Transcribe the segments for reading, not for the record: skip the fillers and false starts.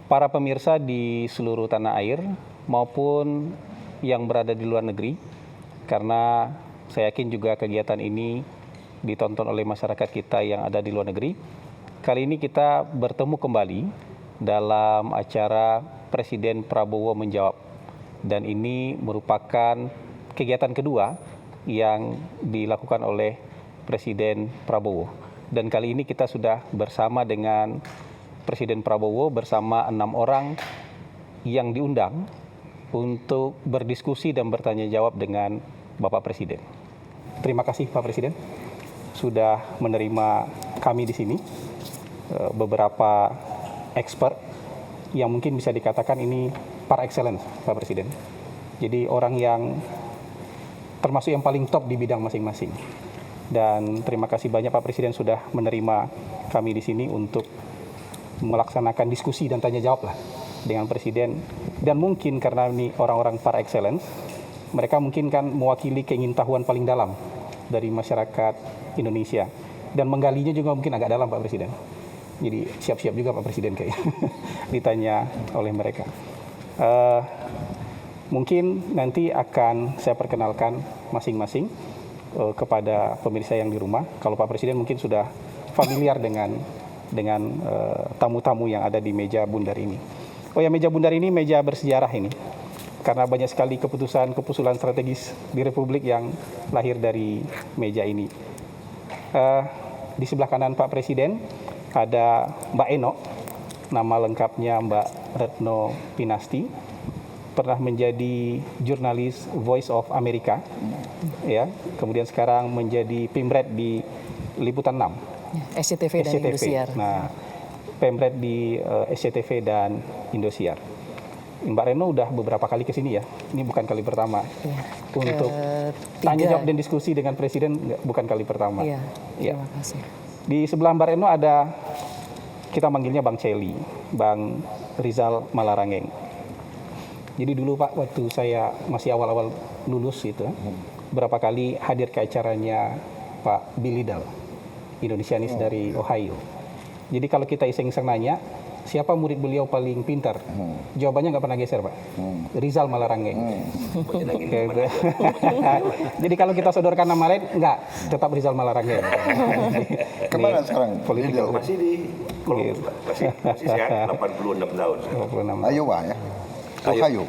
para pemirsa di seluruh tanah air maupun yang berada di luar negeri, karena saya yakin juga kegiatan ini ditonton oleh masyarakat kita yang ada di luar negeri. Kali ini kita bertemu kembali dalam acara Presiden Prabowo Menjawab, dan ini merupakan kegiatan kedua yang dilakukan oleh Presiden Prabowo. Dan kali ini kita sudah bersama dengan Presiden Prabowo bersama 6 orang yang diundang untuk berdiskusi dan bertanya jawab dengan Bapak Presiden. Terima kasih Pak Presiden sudah menerima kami di sini. Beberapa expert yang mungkin bisa dikatakan ini par excellence Pak Presiden. Jadi orang yang termasuk yang paling top di bidang masing-masing. Dan terima kasih banyak Pak Presiden sudah menerima kami di sini untuk melaksanakan diskusi dan tanya jawab lah dengan Presiden. Dan mungkin karena ini orang-orang par excellence, mereka mungkin kan mewakili keingintahuan paling dalam dari masyarakat Indonesia. Dan menggalinya juga mungkin agak dalam Pak Presiden. Jadi siap-siap juga Pak Presiden kayaknya ditanya oleh mereka. Mungkin nanti akan saya perkenalkan masing-masing kepada pemirsa yang di rumah. Kalau Pak Presiden mungkin sudah familiar dengan tamu-tamu yang ada di meja bundar ini. Oh ya, meja bundar ini meja bersejarah ini. Karena banyak sekali keputusan strategis di Republik yang lahir dari meja ini. Di sebelah kanan Pak Presiden ada Mbak Eno, nama lengkapnya Mbak Retno Pinasti, pernah menjadi jurnalis Voice of America, ya. Kemudian sekarang menjadi Pemret di Liputan 6. SCTV dan Indosiar. Nah, Pemret di SCTV dan Indosiar. Mbak Reno udah beberapa kali ke sini ya. Ini bukan kali pertama. Ya, untuk tanya jawab dan diskusi dengan Presiden bukan kali pertama. Iya. Terima kasih. Di sebelah Mbak Reno ada, kita manggilnya Bang Celi, Bang Rizal Malarangeng. Jadi dulu Pak, waktu saya masih awal-awal lulus itu, berapa kali hadir ke acaranya Pak Billy Dahl, Indonesianis dari Ohio. Jadi kalau kita iseng-iseng nanya, siapa murid beliau paling pintar? Jawabannya nggak pernah geser Pak. Rizal Malarangeng. Jadi kalau kita sodorkan nama lain, nggak, tetap Rizal Malarangeng. Kemana sekarang? Masih di Columbus, masih sehat, 86 tahun. 86. Iowa ya? Ohio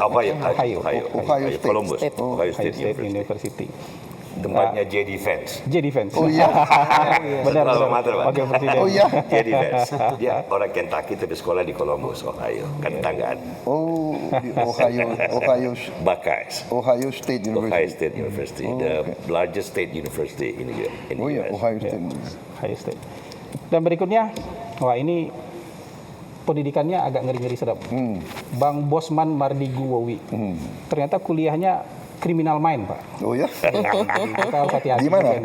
State. Columbus, Ohio State University. Tempatnya JD Vance. JD Vance. Oh iya. Benar. Wakil Presiden. Oh iya. JD Vance. Dia orang Kentucky tapi sekolah di Columbus, Ohio. Kan tetanggaan. Oh, di Ohio Buckeyes. Ohio State University. Ohio State University, the largest state university in the Oh iya, US. Ohio State. Ohio State. Dan berikutnya, wah ini pendidikannya agak ngeri-ngeri sedap. Bang Bosman Mardiguwowi. Ternyata kuliahnya criminal mind, Pak. Oh ya? Kita harus hati-hati. Di mana?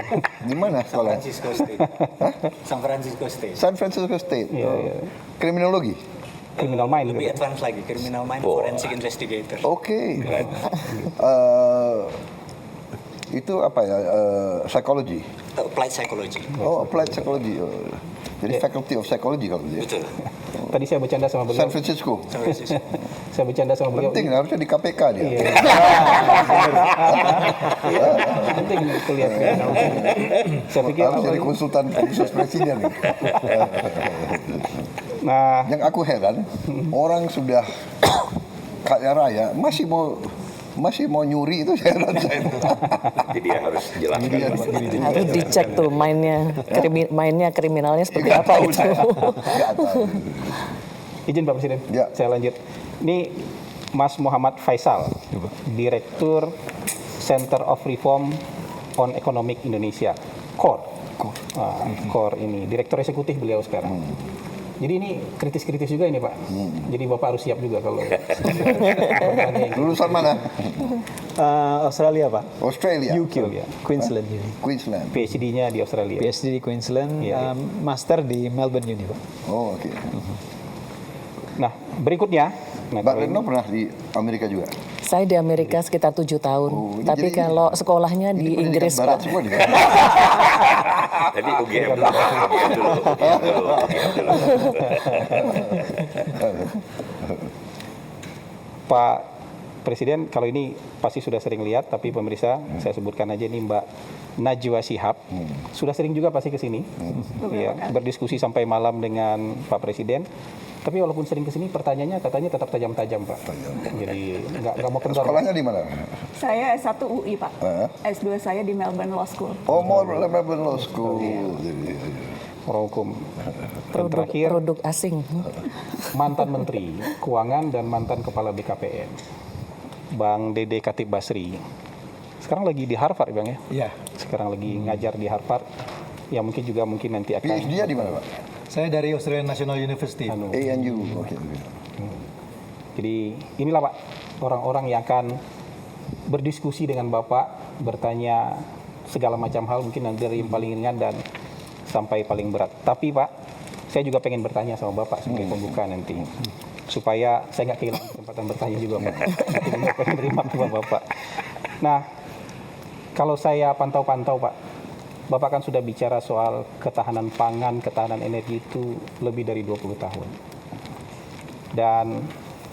Di mana sekolah? San Francisco State. San Francisco State. Iya. Kriminologi. Criminal mind. Lebih advance lagi, criminal mind forensic investigator. Oke. Itu apa ya? Psychology. Applied psychology. Oh, applied psychology. Jadi faculty of psychology kalau dia. Betul. Tadi saya bercanda sama beliau. San Francisco. Saya bercanda sama beliau. Penting, harusnya di KPK dia. Iya. Penting kuliah. Saya pikir Harus jadi konsultan khusus presiden nih. Nah, Yang aku heran, orang sudah kaya raya masih mau nyuri, itu heran saya. Jadi dia harus jelaskan. Harus dicek tuh mainnya kriminalnya seperti apa itu. Nggak tahu. izin Pak Presiden, Ya. saya lanjut. Ini Mas Muhammad Faisal, Direktur Center of Reform on Economic Indonesia, CORE. CORE ini, Direktur Eksekutif beliau sekarang. Jadi ini kritis-kritis juga ini Pak. Jadi Bapak harus siap juga kalau. Lulusan mana? Australia Pak. Australia. UQ ya. Queensland Uni. Queensland. PhD-nya di Australia. PhD di Queensland, Iya. Master di Melbourne Uni Pak. Oh, oke. Nah, berikutnya. Mbak Retno pernah di Amerika juga? Saya di Amerika sekitar 7 tahun. Oh, ini Tapi jadi- kalau sekolahnya di Ini pendidikan Inggris barat Pak. semua nih. Tadi UGM dulu. UGM dulu. Pak Presiden, kalau ini pasti sudah sering lihat, tapi pemirsa, saya sebutkan aja ini Mbak Najwa Shihab. Sudah sering juga pasti ke sini, ya, berdiskusi sampai malam dengan Pak Presiden. Tapi walaupun sering ke sini, pertanyaannya katanya tetap tajam-tajam, Pak. Jadi nggak mau kendor. Sekolahnya di mana? Saya S1 UI, Pak. S2 saya di Melbourne Law School. Oh, mau Melbourne Law School. Jadi, Orang hukum. Dan terakhir, Produk asing. mantan Menteri Keuangan dan mantan Kepala BKPN, Bang Dede Khatib Basri. Sekarang lagi di Harvard, Bang ya? Iya. Sekarang lagi ngajar di Harvard. Ya mungkin nanti akan. PhD-nya di mana, Pak? Saya dari Australian National University. ANU. Oke. Jadi inilah Pak, orang-orang yang akan berdiskusi dengan Bapak, bertanya segala macam hal, mungkin dari yang paling ringan dan sampai paling berat. Tapi Pak, saya juga pengen bertanya sama Bapak sebagai pembuka nanti, supaya saya nggak kehilangan kesempatan bertanya juga Pak. Saya pengen terima sama Bapak. Nah, kalau saya pantau-pantau Pak, Bapak kan sudah bicara soal ketahanan pangan, ketahanan energi itu lebih dari 20 tahun. Dan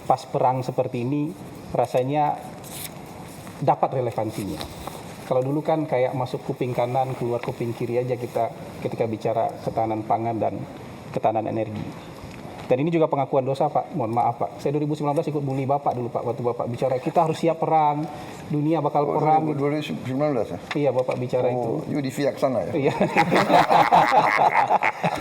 pas perang seperti ini rasanya dapat relevansinya. Kalau dulu kan kayak masuk kuping kanan, keluar kuping kiri aja kita ketika bicara ketahanan pangan dan ketahanan energi. Dan ini juga pengakuan dosa Pak, mohon maaf Pak. Saya 2019 ikut bully Bapak dulu Pak, waktu Bapak bicara kita harus siap perang, dunia bakal perang. 2019 ya? Iya Bapak bicara itu. Oh, you di Fiak sana ya? Iya.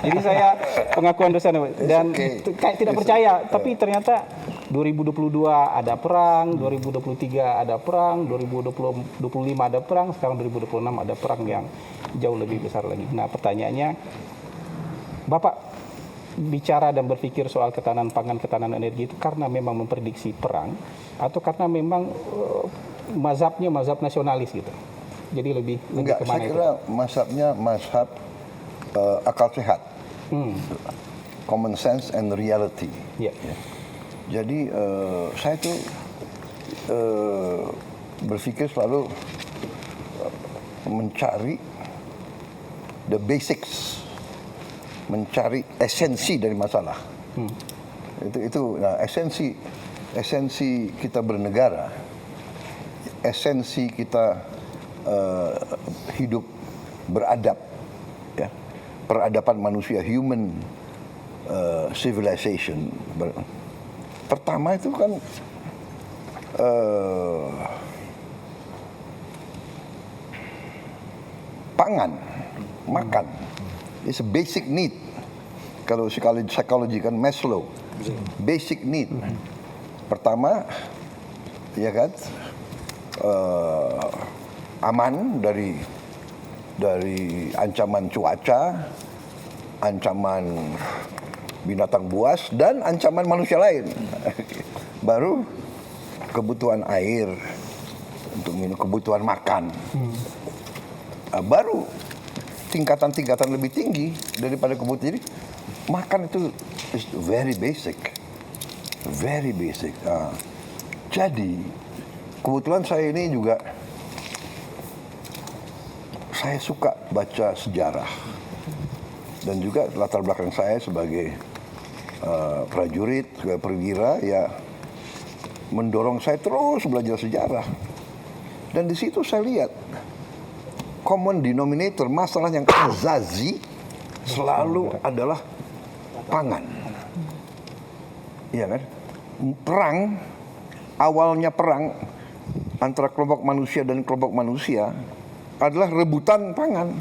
Jadi saya pengakuan dosa dan kayak tidak percaya, tapi ternyata 2022 ada perang, 2023 ada perang, 2025 ada perang, sekarang 2026 ada perang yang jauh lebih besar lagi. Nah, pertanyaannya, Bapak bicara dan berpikir soal ketahanan pangan, ketahanan energi itu karena memang memprediksi perang atau karena memang mazhabnya mazhab nasionalis gitu? Jadi lebih Enggak, kemana saya kira mazhabnya mazhab akal sehat, common sense and reality. Ya. Jadi saya tuh berpikir selalu mencari the basics, mencari esensi dari masalah. Itu nah, esensi kita bernegara, esensi kita hidup beradab, ya, peradaban manusia, human civilization. Pertama itu kan pangan, makan. It's a basic need. Kalau psikologi kan Maslow, basic need. Pertama, ya kan, aman dari ancaman cuaca, ancaman binatang buas, dan ancaman manusia lain. Baru kebutuhan air untuk minum, kebutuhan makan. Baru tingkatan-tingkatan lebih tinggi daripada kebutuhan. Jadi makan itu is very basic, very basic. Jadi kebetulan saya ini juga saya suka baca sejarah dan juga latar belakang saya sebagai prajurit, sebagai perwira, ya mendorong saya terus belajar sejarah. Dan di situ saya lihat common denominator, masalah yang azazi selalu adalah pangan. Iya kan? Perang, awalnya perang antara kelompok manusia dan kelompok manusia adalah rebutan pangan.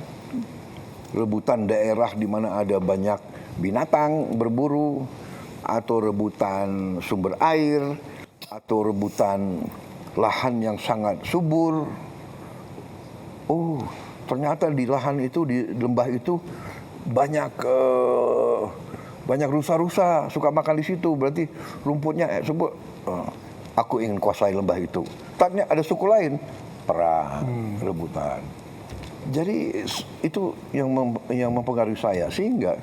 Rebutan daerah di mana ada banyak binatang berburu, atau rebutan sumber air, atau rebutan lahan yang sangat subur. Oh, ternyata di lahan itu, di lembah itu banyak rusa-rusa suka makan di situ. Berarti rumputnya subur. Aku ingin kuasai lembah itu. Tapi ada suku lain, perang, rebutan. Jadi itu yang mempengaruhi saya, sehingga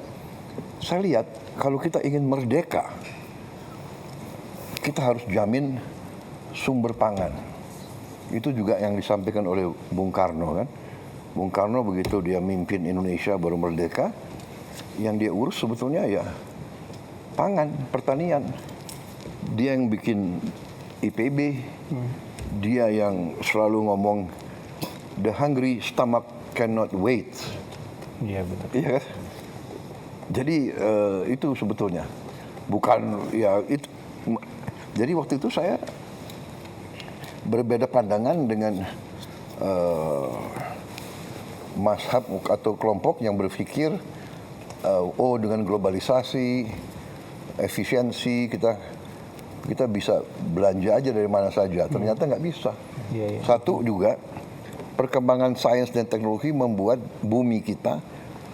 saya lihat kalau kita ingin merdeka, kita harus jamin sumber pangan. Itu juga yang disampaikan oleh Bung Karno kan. Bung Karno begitu dia mimpin Indonesia baru merdeka, yang dia urus sebetulnya ya pangan, pertanian. Dia yang bikin IPB, dia yang selalu ngomong the hungry stomach cannot wait. Iya betul. Iya kan? Jadi itu sebetulnya bukan ya itu. Jadi waktu itu saya berbeda pandangan dengan mazhab atau kelompok yang berpikir dengan globalisasi, efisiensi kita bisa belanja aja dari mana saja. Ternyata nggak bisa. Iya, iya. Satu juga perkembangan sains dan teknologi membuat bumi kita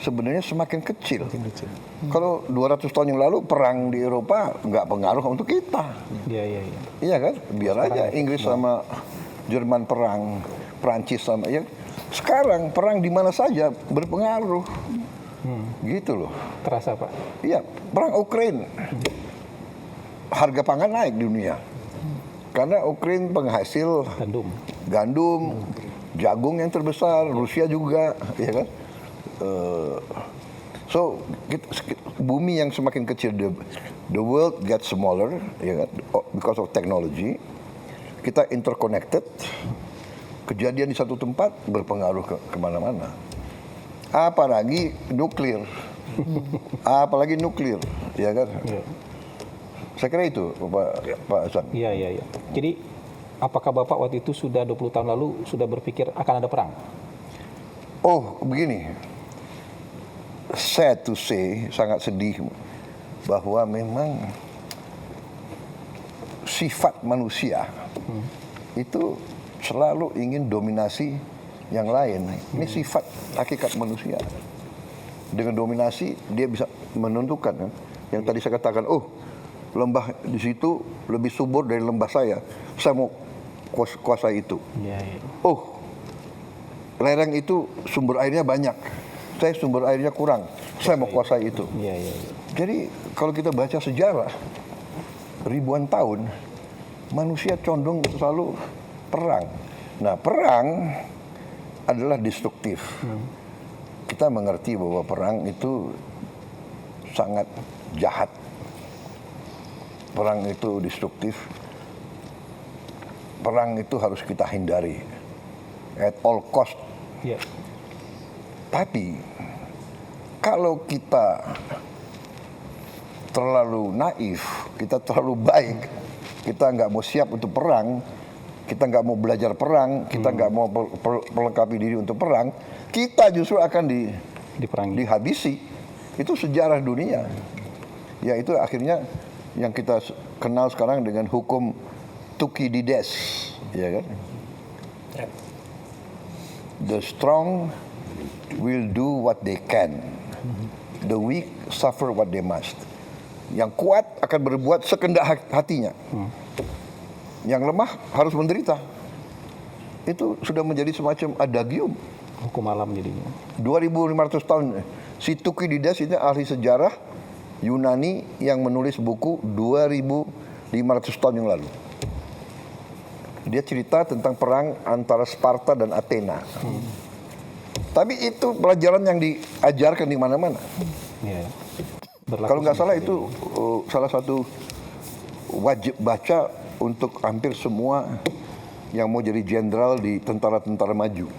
sebenarnya semakin kecil. Kalau 200 tahun yang lalu perang di Eropa nggak pengaruh untuk kita. Iya, iya, iya. Iya kan? Biar aja Inggris sama Jerman perang, Prancis sama ya. Sekarang perang di mana saja berpengaruh. Gitu loh. Terasa Pak. Iya, perang Ukraina. Harga pangan naik di dunia. Karena Ukraina penghasil gandum, jagung yang terbesar, Rusia juga, ya kan? So bumi yang semakin kecil, the world gets smaller, ya kan? Because of technology. Kita interconnected. Kejadian di satu tempat berpengaruh kemana-mana. Apalagi nuklir, ya kan? Iya. Saya kira itu, Pak Hasan. Iya, iya, iya. Jadi apakah Bapak waktu itu sudah 20 tahun lalu sudah berpikir akan ada perang? Oh, begini. Sad to say, sangat sedih bahwa memang sifat manusia itu selalu ingin dominasi yang lain. Ini sifat hakikat manusia. Dengan dominasi dia bisa menentukan kan? Yang tadi saya katakan, lembah di situ lebih subur dari lembah saya mau kuasai itu. Iya, iya. Lereng itu sumber airnya banyak, saya sumber airnya kurang, saya mau kuasai itu. Iya, iya, iya. Jadi kalau kita baca sejarah ribuan tahun, manusia condong selalu perang. Nah, perang adalah destruktif. Kita mengerti bahwa perang itu sangat jahat. Perang itu destruktif. Perang itu harus kita hindari at all cost. Iya. Tapi kalau kita terlalu naif, kita terlalu baik, kita nggak mau siap untuk perang, kita nggak mau belajar perang, kita nggak mau melengkapi diri untuk perang, kita justru akan dihabisi. Itu sejarah dunia. Ya itu akhirnya yang kita kenal sekarang dengan hukum Thukydides, ya kan? The strong will do what they can, the weak suffer what they must. Yang kuat akan berbuat sekehendak hatinya, yang lemah harus menderita. Itu sudah menjadi semacam adagium. Hukum alam jadinya. 2500 tahun. Si Thukydides ini ahli sejarah Yunani yang menulis buku 2500 tahun yang lalu. Dia cerita tentang perang antara Sparta dan Athena. Tapi itu pelajaran yang diajarkan di mana-mana. Iya. Kalau nggak salah itu salah satu wajib baca untuk hampir semua yang mau jadi jenderal di tentara-tentara maju.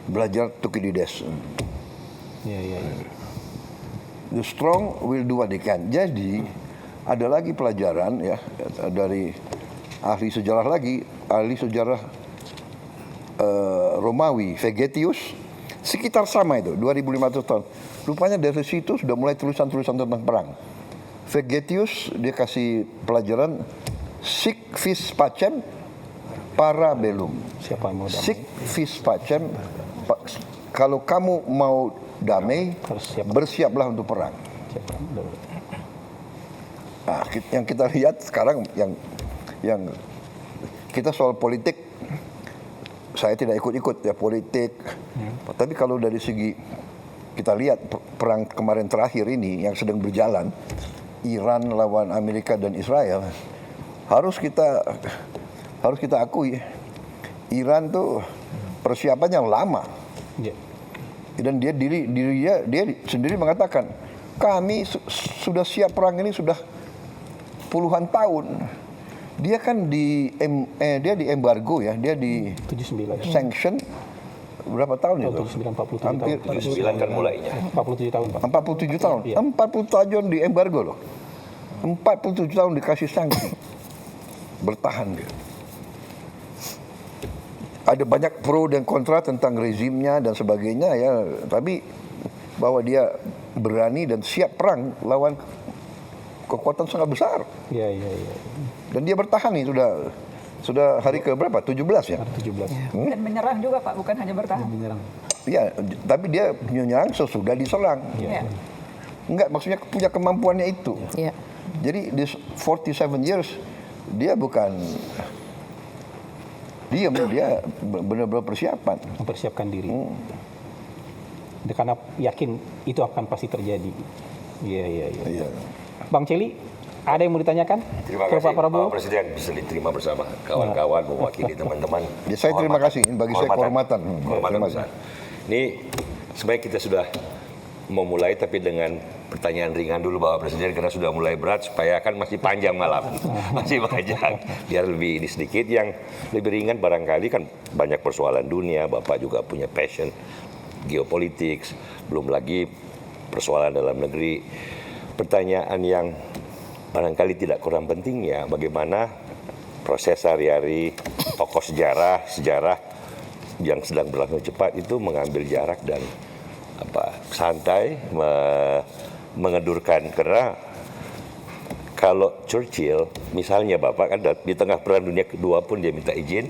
Belajar Thukydides. Iya, iya, iya. The strong will do what they can. Jadi ada lagi pelajaran ya dari ahli sejarah Romawi, Vegetius, sekitar sama itu 2500 tahun. Rupanya dari situ sudah mulai tulisan-tulisan tentang perang. Vegetius dia kasih pelajaran sic vis pacem para bellum. Siapa yang mau damai? Sic vis pacem, kalau kamu mau damai, bersiaplah untuk perang. Nah, yang kita lihat sekarang yang kita soal politik, saya tidak ikut-ikut ya politik. Tapi kalau dari segi kita lihat perang kemarin terakhir ini yang sedang berjalan, Iran lawan Amerika dan Israel, harus kita akui Iran tuh persiapan yang lama. Ya. Dan dia sendiri mengatakan, kami sudah siap perang ini sudah puluhan tahun. Dia kan dia di embargo ya, dia di 79. sanction berapa tahun itu? 79, 47 Hampir tahun. 79 kan mulainya. 47 tahun, Pak. 47 tahun. Iya. 40 tahun di embargo loh. 47 tahun dikasih sanksi. Bertahan dia. Ada banyak pro dan kontra tentang rezimnya dan sebagainya ya, tapi bahwa dia berani dan siap perang lawan kekuatan sangat besar. Iya, iya, iya. Dan dia bertahan nih sudah hari ke berapa? 17 ya? 17. Dan menyerang juga Pak, bukan hanya bertahan. Menyerang. Iya, tapi dia menyerang sesudah diserang. Ya. Enggak, maksudnya punya kemampuannya itu. Iya. Jadi di 47 years dia bukan diam, dia benar-benar persiapan. Mempersiapkan diri. Karena yakin itu akan pasti terjadi. Iya, iya, iya. Iya. Bang Celi, ada yang mau ditanyakan Terima ke kasih Pak Prabowo? Pak Presiden bisa diterima bersama kawan-kawan mewakili teman-teman. Ya, saya terima kasih. Bagi saya kehormatan. Kehormatan Terima besar. kasih. Ini sebenarnya kita sudah mau mulai tapi dengan pertanyaan ringan dulu Bapak Presiden karena sudah mulai berat supaya kan masih panjang malam. Masih panjang. Biar lebih ini sedikit yang lebih ringan barangkali kan banyak persoalan dunia, Bapak juga punya passion geopolitik, belum lagi persoalan dalam negeri. Pertanyaan yang barangkali tidak kurang penting ya, bagaimana proses sehari-hari tokoh sejarah yang sedang berlangsung cepat itu mengambil jarak dan santai mengedurkan, karena kalau Churchill misalnya Bapak kan di tengah Perang Dunia Kedua pun dia minta izin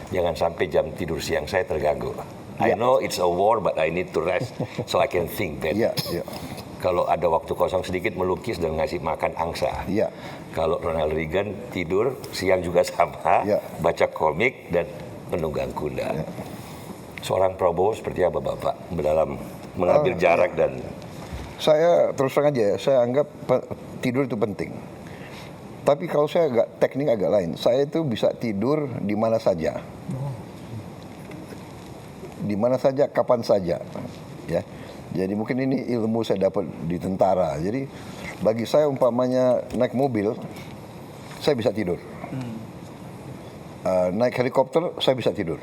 jangan sampai jam tidur siang saya terganggu. I know it's a war but I need to rest so I can think better. Iya, iya. Kalau ada waktu kosong sedikit melukis dan ngasih makan angsa. Iya. Kalau Ronald Reagan tidur siang juga sama, Iya. baca komik dan menunggang kuda. Seorang Prabowo seperti apa Bapak dalam mengambil jarak dan Saya terus terang aja ya, saya anggap tidur itu penting. Tapi kalau saya teknik agak lain. Saya itu bisa tidur di mana saja. Di mana saja, kapan saja. Ya. Jadi mungkin ini ilmu saya dapat di tentara. Jadi bagi saya umpamanya naik mobil, saya bisa tidur. Naik helikopter, saya bisa tidur.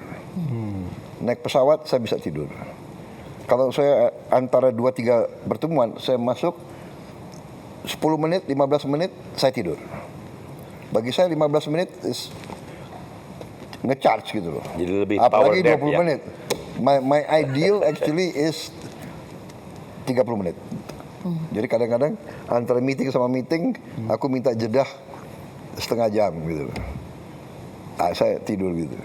Naik pesawat, saya bisa tidur. Kalau saya antara 2-3 pertemuan, saya masuk 10 menit, 15 menit, saya tidur. Bagi saya 15 menit is nge-charge gitu loh. Jadi lebih power Apalagi nap 20 ya. menit. My ideal actually is 30 menit. Jadi kadang-kadang antara meeting sama meeting, aku minta jeda setengah jam gitu. Saya tidur gitu.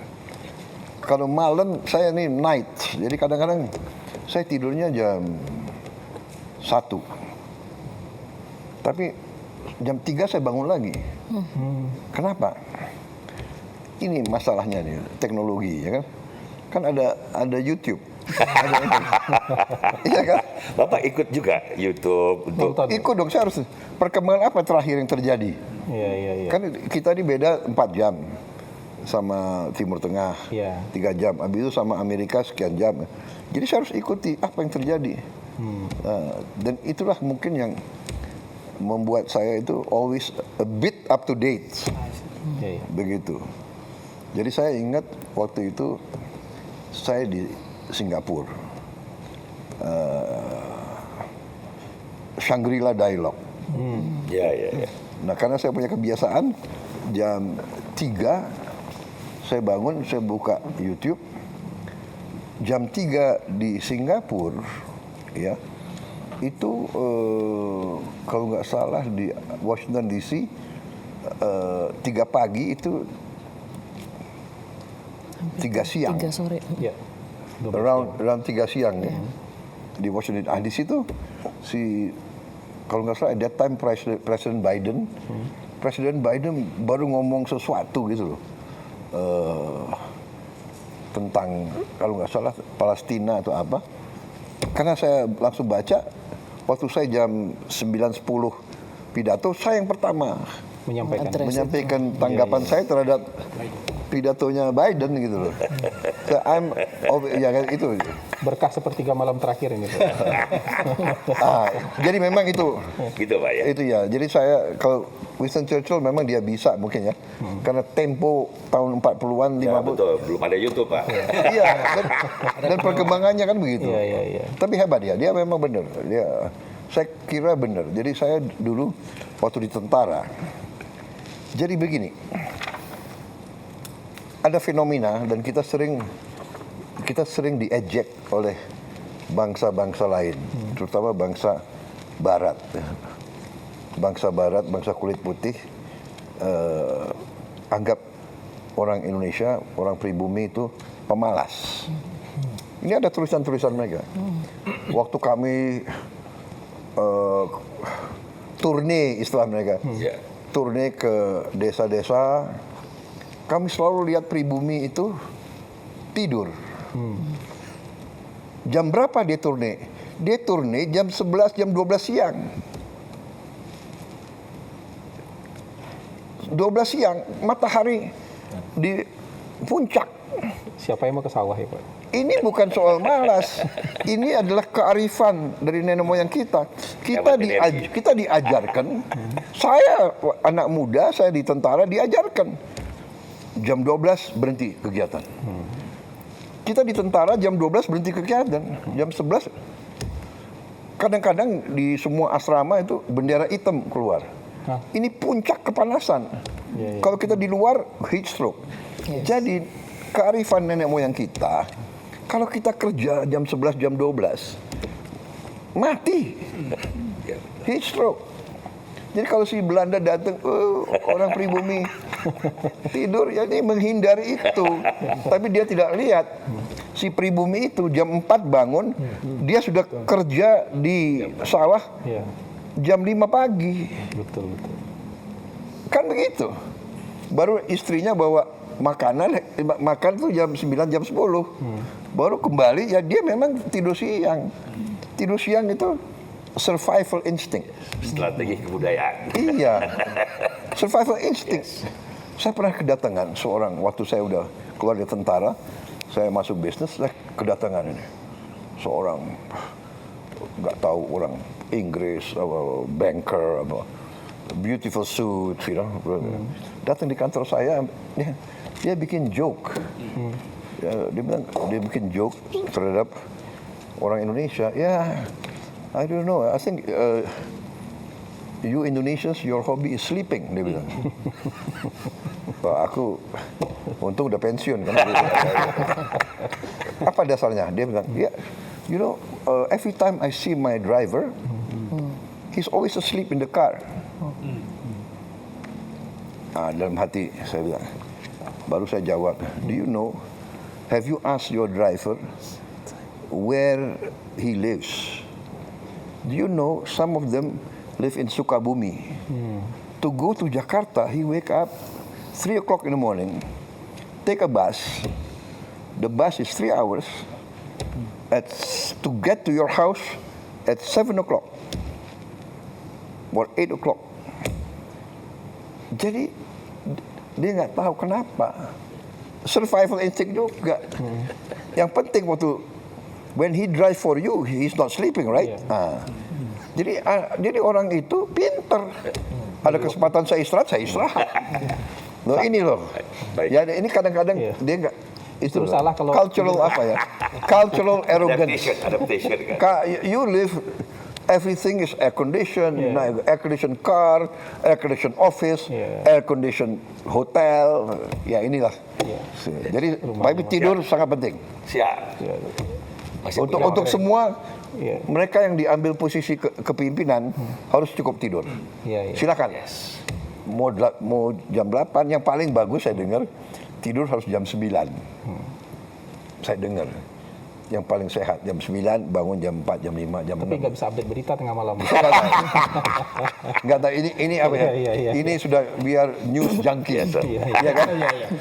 Kalau malam saya nih night, jadi kadang-kadang saya tidurnya jam 1. Tapi jam 3 saya bangun lagi. Kenapa? Ini masalahnya nih, teknologi ya kan. Kan ada YouTube. Iya kan? Bapak ikut juga YouTube untuk Nonton. Ikut dong, saya harus perkembangan apa terakhir yang terjadi. Iya, iya, iya. Kan kita ini beda 4 jam sama Timur Tengah, Iya. 3 jam. Habis itu sama Amerika sekian jam. Jadi saya harus ikuti apa yang terjadi. Dan itulah mungkin yang membuat saya itu always a bit up to date. Iya, iya. Begitu. Jadi saya ingat waktu itu saya di Singapura. Shangri-La Dialogue. ya. Nah, karena saya punya kebiasaan jam 3 saya bangun, saya buka YouTube. Jam 3 di Singapura ya. Itu kalau nggak salah di Washington DC 3 pagi itu 3 siang. 3 sore. Iya. Around 3 siang ya. Di Washington. Di situ kalau nggak salah at that time Presiden Biden, Presiden Biden baru ngomong sesuatu gitu loh. Tentang kalau nggak salah Palestina atau apa. Karena saya langsung baca waktu saya jam 9.10 pidato, saya yang pertama Menyampaikan. Address. menyampaikan tanggapan saya terhadap pidatonya Biden gitu loh. So, ya kan itu. Berkah sepertiga malam terakhir ini, Pak. Jadi memang itu. Gitu Pak ya. Itu ya. Jadi saya kalau Winston Churchill memang dia bisa mungkin ya. Karena tempo tahun 40-an, 50. Ya, betul, belum ada YouTube Pak. Iya, dan perkembangannya kan begitu. Iya. Tapi hebat dia memang benar. Saya kira benar. Jadi saya dulu waktu di tentara. Jadi begini, ada fenomena dan kita sering diejek oleh bangsa-bangsa lain, terutama bangsa Barat. Bangsa Barat, bangsa kulit putih, anggap orang Indonesia, orang pribumi itu pemalas. Ini ada tulisan-tulisan mereka. Waktu kami turne istilah mereka, turne ke desa-desa, kami selalu lihat pribumi itu tidur. Jam berapa dia turne? Dia turne jam 11, jam 12 siang. 12 siang, matahari di puncak. Siapa yang mau ke sawah ya, Pak? Ini bukan soal malas. Ini adalah kearifan dari nenek moyang kita. Kita diajarkan. Saya anak muda, saya di tentara diajarkan. Jam 12 berhenti kegiatan. Kita di tentara jam 12 berhenti kegiatan. Jam 11 kadang-kadang di semua asrama itu bendera hitam keluar. Ini puncak kepanasan. Kalau kita di luar heat stroke. Jadi kearifan nenek moyang kita, kalau kita kerja jam 11, jam 12, mati. Heat stroke. Jadi kalau si Belanda datang, orang pribumi tidur, ya ini menghindari itu. Tapi dia tidak lihat. Si pribumi itu jam 4 bangun, dia sudah kerja di sawah jam 5 pagi. Betul. Kan begitu. Baru istrinya bawa makan tuh jam 9, jam 10. Baru kembali, ya dia memang tidur siang. Tidur siang itu survival instinct. Strategi kebudayaan. Iya. Survival instinct. Saya pernah kedatangan seorang, waktu saya udah keluar dari tentara, saya masuk bisnis, saya kedatangan ini. Seorang, nggak tahu orang Inggris, banker, beautiful suit, you know. Datang di kantor saya, dia bikin joke. Dia bikin joke terhadap orang Indonesia. Ya, I don't know. I think you Indonesians, your hobby is sleeping. Dia bilang. Aku untung udah pensiun kan. Apa dasarnya? Dia bilang, you know, every time I see my driver, he's always asleep in the car. Dalam hati saya bilang, baru saya jawab, do you know, have you asked your driver where he lives? Do you know some of them live in Sukabumi? To go to Jakarta, he wake up 3 o'clock in the morning, take a bus. The bus is 3 hours. To get to your house at 7 o'clock or 8 o'clock. Jadi dia nggak tahu kenapa. Survival instinct juga. Yang penting waktu when he drive for you, he's not sleeping, right? Jadi orang itu pinter. Ada kesempatan saya istirahat. Loh ini loh. Ya ini kadang-kadang dia nggak. Itu salah kalau cultural apa ya? Cultural arrogance. Adaptation kan. You live, everything is air conditioned, air conditioned car, air conditioned office, air conditioned hotel. Ya inilah. Jadi tapi tidur sangat penting. Siap. Untuk semua mereka yang diambil posisi kepimpinan harus cukup tidur. Silakan. Mau jam 8, yang paling bagus saya dengar tidur harus jam 9. Saya dengar. Yang paling sehat jam 9, bangun jam 4, jam 5, jam 6. Tapi nggak bisa update berita tengah malam. Nggak tahu ini apa ya? Ini sudah biar news junkie. Iya kan?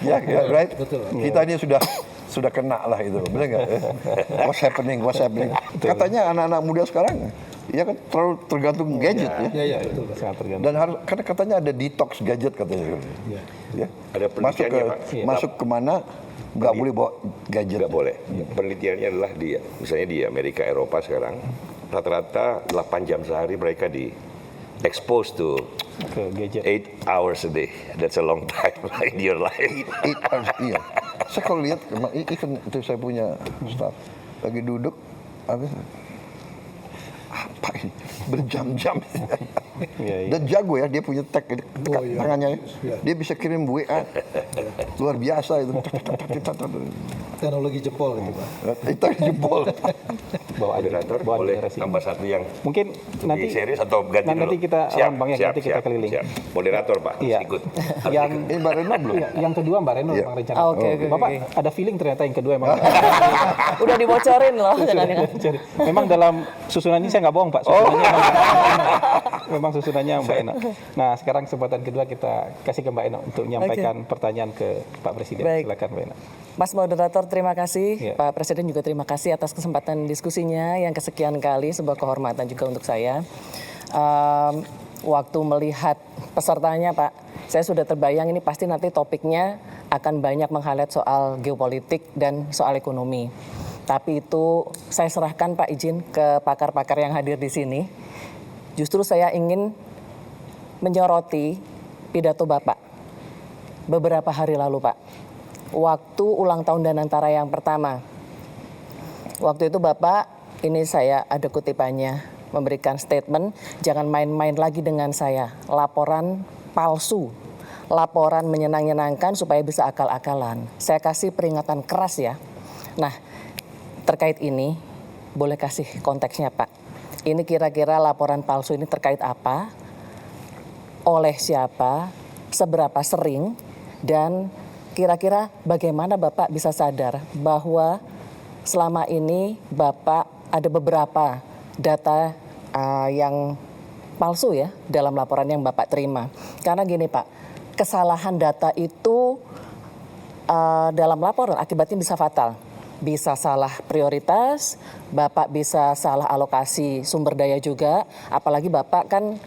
Iya, right? Betul. Kita ini sudah kena lah itu. Benar nggak? What's happening? Katanya anak-anak muda sekarang Ya kan terlalu tergantung gadget ya. Iya, betul. Sangat tergantung. Dan harus karena katanya ada detox gadget katanya. Iya. Ya. Ada Masuk ke penelitiannya, Pak. masuk kemana nggak boleh bawa gadget. Nggak boleh. Penelitiannya adalah misalnya di Amerika, Eropa sekarang rata-rata 8 jam sehari mereka di exposed to Ke gadget. 8 hours a day. That's a long time in your life. 8 hours, iya. Saya kalau lihat, even itu saya punya staff lagi duduk, apa ini berjam-jam. Iya, iya. Dan jago ya, dia punya tag ini, tangannya ya. Dia bisa kirim WA luar biasa itu. Teknologi jempol gitu Pak. Itu jempol. Bawa Moderator bawa boleh generasi. tambah satu yang Mungkin nanti serius atau ganti nanti dulu? kita Siap, Bang ya, siap, nanti kita siap, keliling. siap. Moderator Pak, Iya. ikut. Yang Ini Mbak Reno belum? iya, yang kedua Mbak Reno Iya. Bang rencana. Oke, oke, Bapak oke. ada feeling ternyata yang kedua emang. Udah dibocorin loh. jangan-jangan. Jadi, memang dalam susunannya saya nggak bohong Pak. Susunannya memang susunannya Mbak Eno. Nah sekarang kesempatan kedua kita kasih ke Mbak Eno untuk menyampaikan pertanyaan ke Pak Presiden. Baik. Silakan Mbak Eno. Mas Moderator, terima kasih. Iya. Pak Presiden juga terima kasih atas kesempatan diskusinya yang kesekian kali, sebuah kehormatan juga untuk saya. Waktu melihat pesertanya Pak, saya sudah terbayang ini pasti nanti topiknya akan banyak meng-highlight soal geopolitik dan soal ekonomi. Tapi itu saya serahkan Pak izin ke pakar-pakar yang hadir di sini. Justru saya ingin menyoroti pidato Bapak beberapa hari lalu Pak. Waktu ulang tahun Danantara yang pertama. Waktu itu Bapak, ini saya ada kutipannya, memberikan statement, jangan main-main lagi dengan saya. Laporan palsu, laporan menyenang-nyenangkan supaya bisa akal-akalan. Saya kasih peringatan keras ya. Nah, terkait ini, boleh kasih konteksnya Pak. Ini kira-kira laporan palsu ini terkait apa, oleh siapa, seberapa sering, dan kira-kira bagaimana Bapak bisa sadar bahwa selama ini Bapak ada beberapa data yang palsu ya dalam laporan yang Bapak terima. Karena gini Pak, kesalahan data itu dalam laporan akibatnya bisa fatal. Bisa salah prioritas, Bapak bisa salah alokasi sumber daya juga, apalagi Bapak kan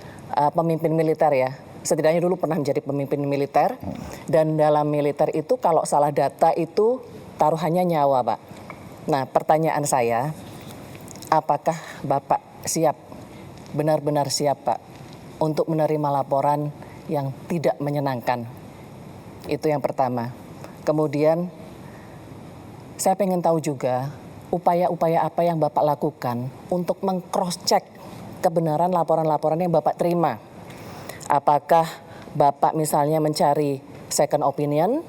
pemimpin militer ya. Setidaknya dulu pernah menjadi pemimpin militer, dan dalam militer itu kalau salah data itu taruhannya nyawa Pak. Nah pertanyaan saya, apakah Bapak siap, benar-benar siap Pak, untuk menerima laporan yang tidak menyenangkan? Itu yang pertama. Kemudian saya pengen tahu juga upaya-upaya apa yang Bapak lakukan untuk meng-cross-check kebenaran laporan-laporan yang Bapak terima. Apakah Bapak misalnya mencari second opinion,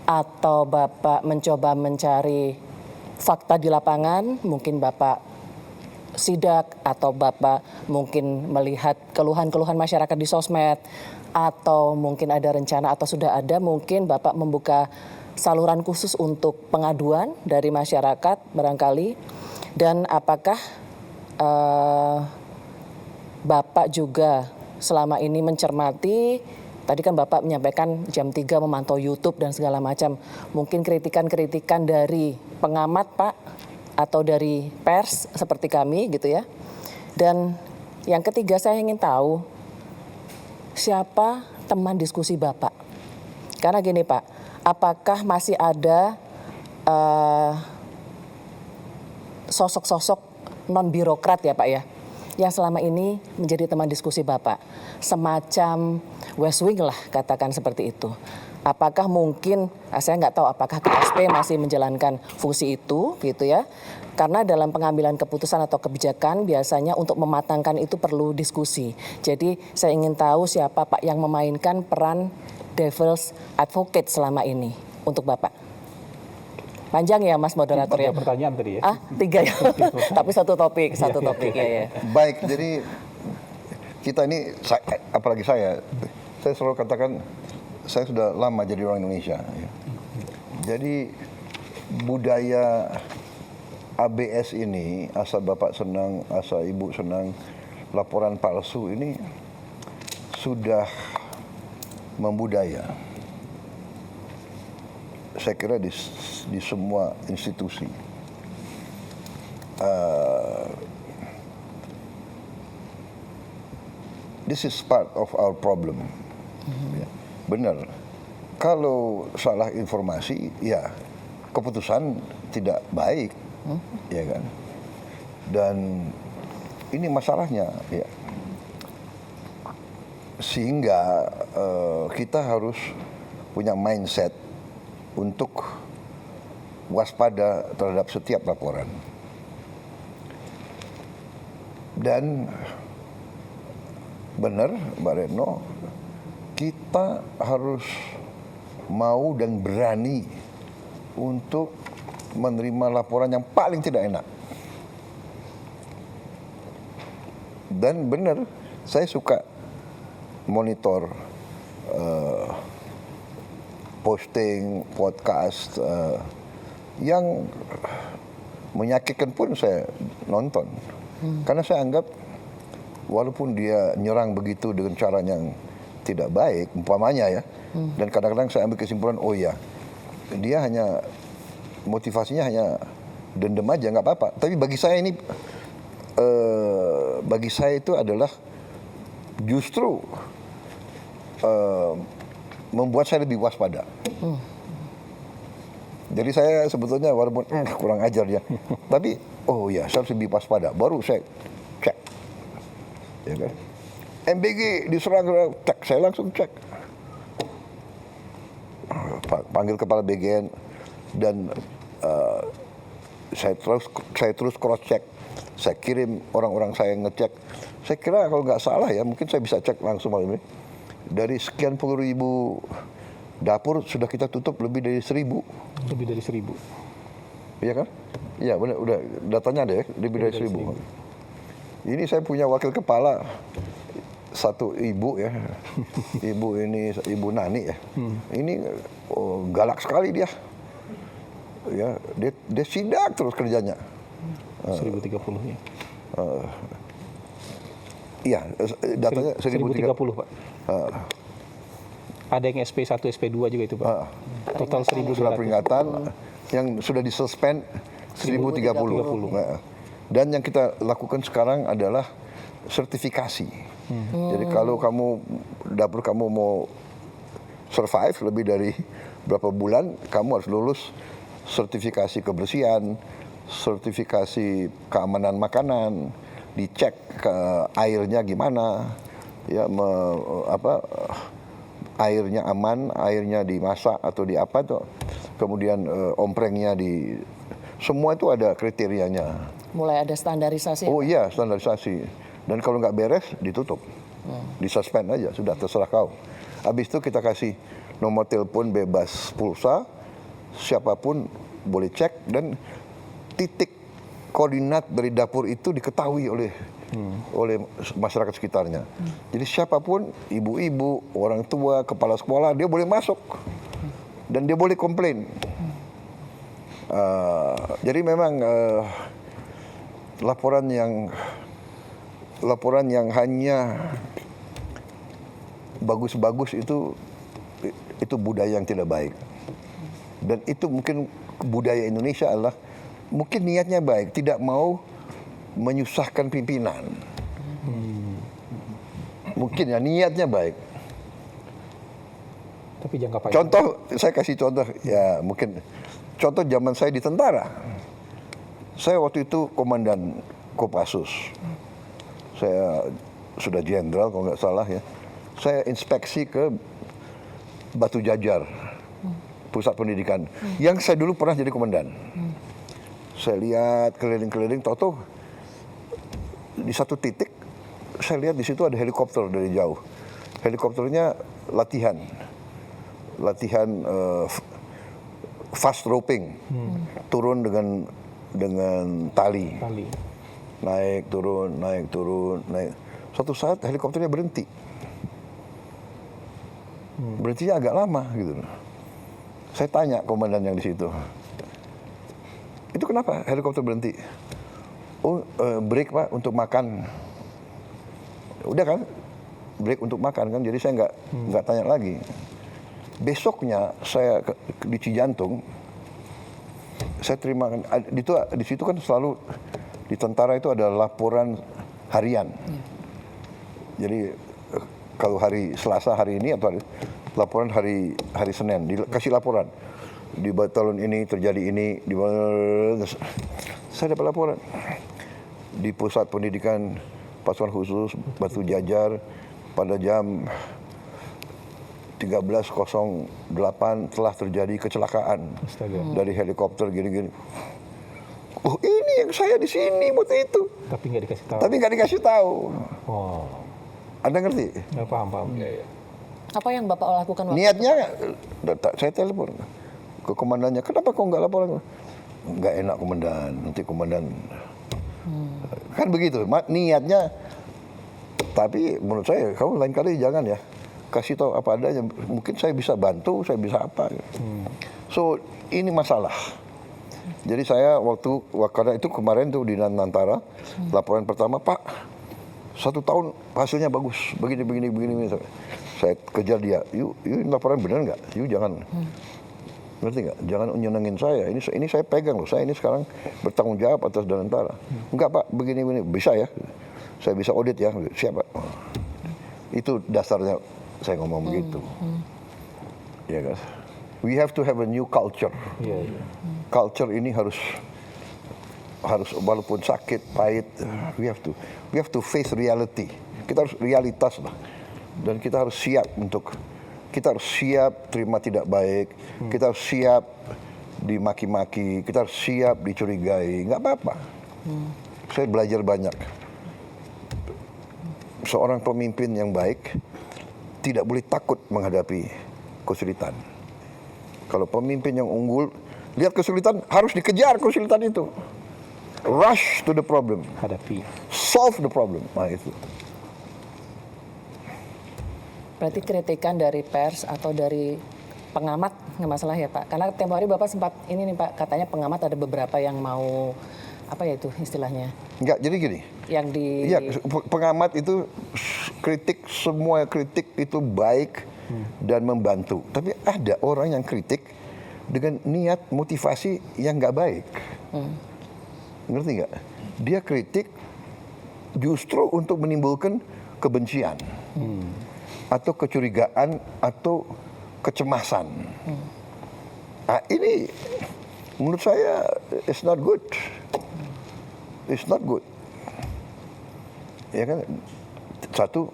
atau Bapak mencoba mencari fakta di lapangan, mungkin Bapak sidak, atau Bapak mungkin melihat keluhan-keluhan masyarakat di sosmed, atau mungkin ada rencana atau sudah ada mungkin Bapak membuka saluran khusus untuk pengaduan dari masyarakat barangkali. Dan apakah Bapak juga selama ini mencermati, tadi kan Bapak menyampaikan jam 3 memantau YouTube dan segala macam. Mungkin kritikan-kritikan dari pengamat Pak, atau dari pers seperti kami gitu ya. Dan yang ketiga saya ingin tahu, siapa teman diskusi Bapak? Karena gini Pak, apakah masih ada sosok-sosok non-birokrat ya Pak ya, yang selama ini menjadi teman diskusi Bapak, semacam West Wing lah katakan seperti itu. Apakah mungkin, saya nggak tahu apakah KSP masih menjalankan fungsi itu gitu ya, karena dalam pengambilan keputusan atau kebijakan biasanya untuk mematangkan itu perlu diskusi. Jadi saya ingin tahu siapa Pak yang memainkan peran devil's advocate selama ini untuk Bapak. Panjang ya Mas Moderator ya? 3 pertanyaan tadi ya. 3 ya, tapi satu topik ya. Baik, jadi kita ini, apalagi saya selalu katakan saya sudah lama jadi orang Indonesia. Jadi budaya ABS ini, asal Bapak senang, asal Ibu senang, laporan palsu ini sudah membudaya. Saya kira di semua institusi. this is part of our problem. Ya, benar. Kalau salah informasi, ya keputusan tidak baik, ya kan. Dan ini masalahnya, ya. Sehingga kita harus punya mindset untuk waspada terhadap setiap laporan. Dan benar, Mbak Retno, kita harus mau dan berani untuk menerima laporan yang paling tidak enak. Dan benar, saya suka monitor posting, podcast yang menyakitkan pun saya nonton. Karena saya anggap walaupun dia nyerang begitu dengan cara yang tidak baik, umpamanya ya, dan kadang-kadang saya ambil kesimpulan, oh ya, dia hanya motivasinya hanya dendam aja, nggak apa-apa. Tapi bagi saya ini, bagi saya itu adalah justru membuat saya lebih waspada. Jadi saya sebetulnya walaupun kurang ajar ya, tapi oh ya saya harus lebih waspada. Baru saya cek, ya kan? MBG diserang, cek, saya langsung cek. Panggil kepala BGN dan saya terus cross check. Saya kirim orang-orang saya ngecek. Saya kira kalau nggak salah ya, mungkin saya bisa cek langsung malam ini. Dari sekian puluh ribu dapur sudah kita tutup lebih dari 1.000. Lebih dari 1.000. Iya kan? Iya benar, udah datanya ada ya, lebih dari 1.000. Ini saya punya wakil kepala, satu ibu ya, ibu Nani ya. Ini galak sekali dia. Ya, dia sidak terus kerjanya. 1.030 ya. Iya, datanya 1.030 Pak. Ada yang SP1, SP2 juga itu Pak. Total 1.200. Surat peringatan yang sudah disuspend 1.030. Nah, dan yang kita lakukan sekarang adalah sertifikasi. Jadi kalau dapur kamu mau survive lebih dari berapa bulan, kamu harus lulus sertifikasi kebersihan, sertifikasi keamanan makanan, dicek ke airnya gimana, ya airnya aman, airnya dimasak atau di apa tuh, kemudian omprengnya semua itu ada kriterianya. Mulai ada standarisasi. Oh iya, standarisasi. Dan kalau nggak beres ditutup, disuspend aja, sudah terserah kau. Habis itu kita kasih nomor telepon bebas pulsa, siapapun boleh cek dan titik koordinat dari dapur itu diketahui oleh masyarakat sekitarnya. Jadi siapapun, ibu-ibu, orang tua, kepala sekolah, dia boleh masuk dan dia boleh komplain. Jadi memang laporan yang hanya bagus-bagus itu budaya yang tidak baik. Dan itu mungkin budaya Indonesia adalah mungkin niatnya baik, tidak mau menyusahkan pimpinan. Mungkin ya niatnya baik. Tapi jangka panjang. Contoh, saya kasih contoh ya mungkin contoh zaman saya di tentara. Saya waktu itu komandan Kopassus. Saya sudah jenderal kalau nggak salah ya. Saya inspeksi ke Batu Jajar, pusat pendidikan, yang saya dulu pernah jadi komandan. Saya lihat keliling-keliling, tahu-tahu di satu titik saya lihat di situ ada helikopter dari jauh. Helikopternya latihan fast roping, turun dengan tali. Naik turun. Suatu saat helikopternya berhenti. Berhentinya agak lama gitu. Saya tanya komandan yang di situ, itu kenapa helikopter berhenti? Oh, break Pak untuk makan. Udah kan, break untuk makan kan. Jadi saya nggak tanya lagi. Besoknya saya di Cijantung, saya terima di situ kan selalu di tentara itu ada laporan harian. Jadi kalau hari Selasa hari ini atau laporan hari Senin, dikasih laporan. Di batalion ini terjadi ini, saya dapat laporan. Di pusat pendidikan pasukan khusus Batu Jajar pada jam 13.08 telah terjadi kecelakaan dari helikopter gini-gini. Oh ini yang saya di sini waktu itu. Tapi nggak dikasih tahu. Tapi nggak dikasih tahu. Oh, Anda ngerti? nggak paham. Apa yang Bapak lakukan waktu Niatnya, saya telepon ke komandannya. Kenapa kok nggak laporan? Nggak enak komandan. Nanti komandan kan begitu. Niatnya. Tapi menurut saya, kamu lain kali jangan ya. Kasih tahu apa adanya. Mungkin saya bisa bantu, saya bisa apa. So ini masalah. Jadi saya karena itu kemarin tuh di Nantara, laporan pertama, Pak, 1 tahun hasilnya bagus, begini. Saya kejar dia, you laporan benar nggak? You jangan, ngerti nggak? Jangan nyenengin saya. Ini saya pegang loh. Saya ini sekarang bertanggung jawab atas Danantara. Enggak Pak, begini bisa ya? Saya bisa audit ya. Siap Pak. Itu dasarnya saya ngomong begitu. Ya kan? We have to have a new culture. Culture ini harus walaupun sakit, pahit, we have to face reality. Kita harus realitas lah. Dan kita harus siap terima tidak baik, kita harus siap dimaki-maki, kita harus siap dicurigai, nggak apa-apa. Saya belajar banyak. Seorang pemimpin yang baik tidak boleh takut menghadapi kesulitan. Kalau pemimpin yang unggul, lihat kesulitan, harus dikejar kesulitan itu. Rush to the problem. Hadapi. Solve the problem. Nah itu. Berarti kritikan dari pers atau dari pengamat nggak masalah ya Pak? Karena tempo hari Bapak sempat ini nih Pak, katanya pengamat ada beberapa yang mau, apa ya itu istilahnya? Enggak, jadi gini. Yang di... Iya, pengamat itu semua kritik itu baik dan membantu. Tapi ada orang yang kritik dengan niat motivasi yang nggak baik. Ngerti nggak? Dia kritik justru untuk menimbulkan kebencian. Atau kecurigaan atau kecemasan. Nah, ini menurut saya it's not good. It's not good. Ya kan? Satu,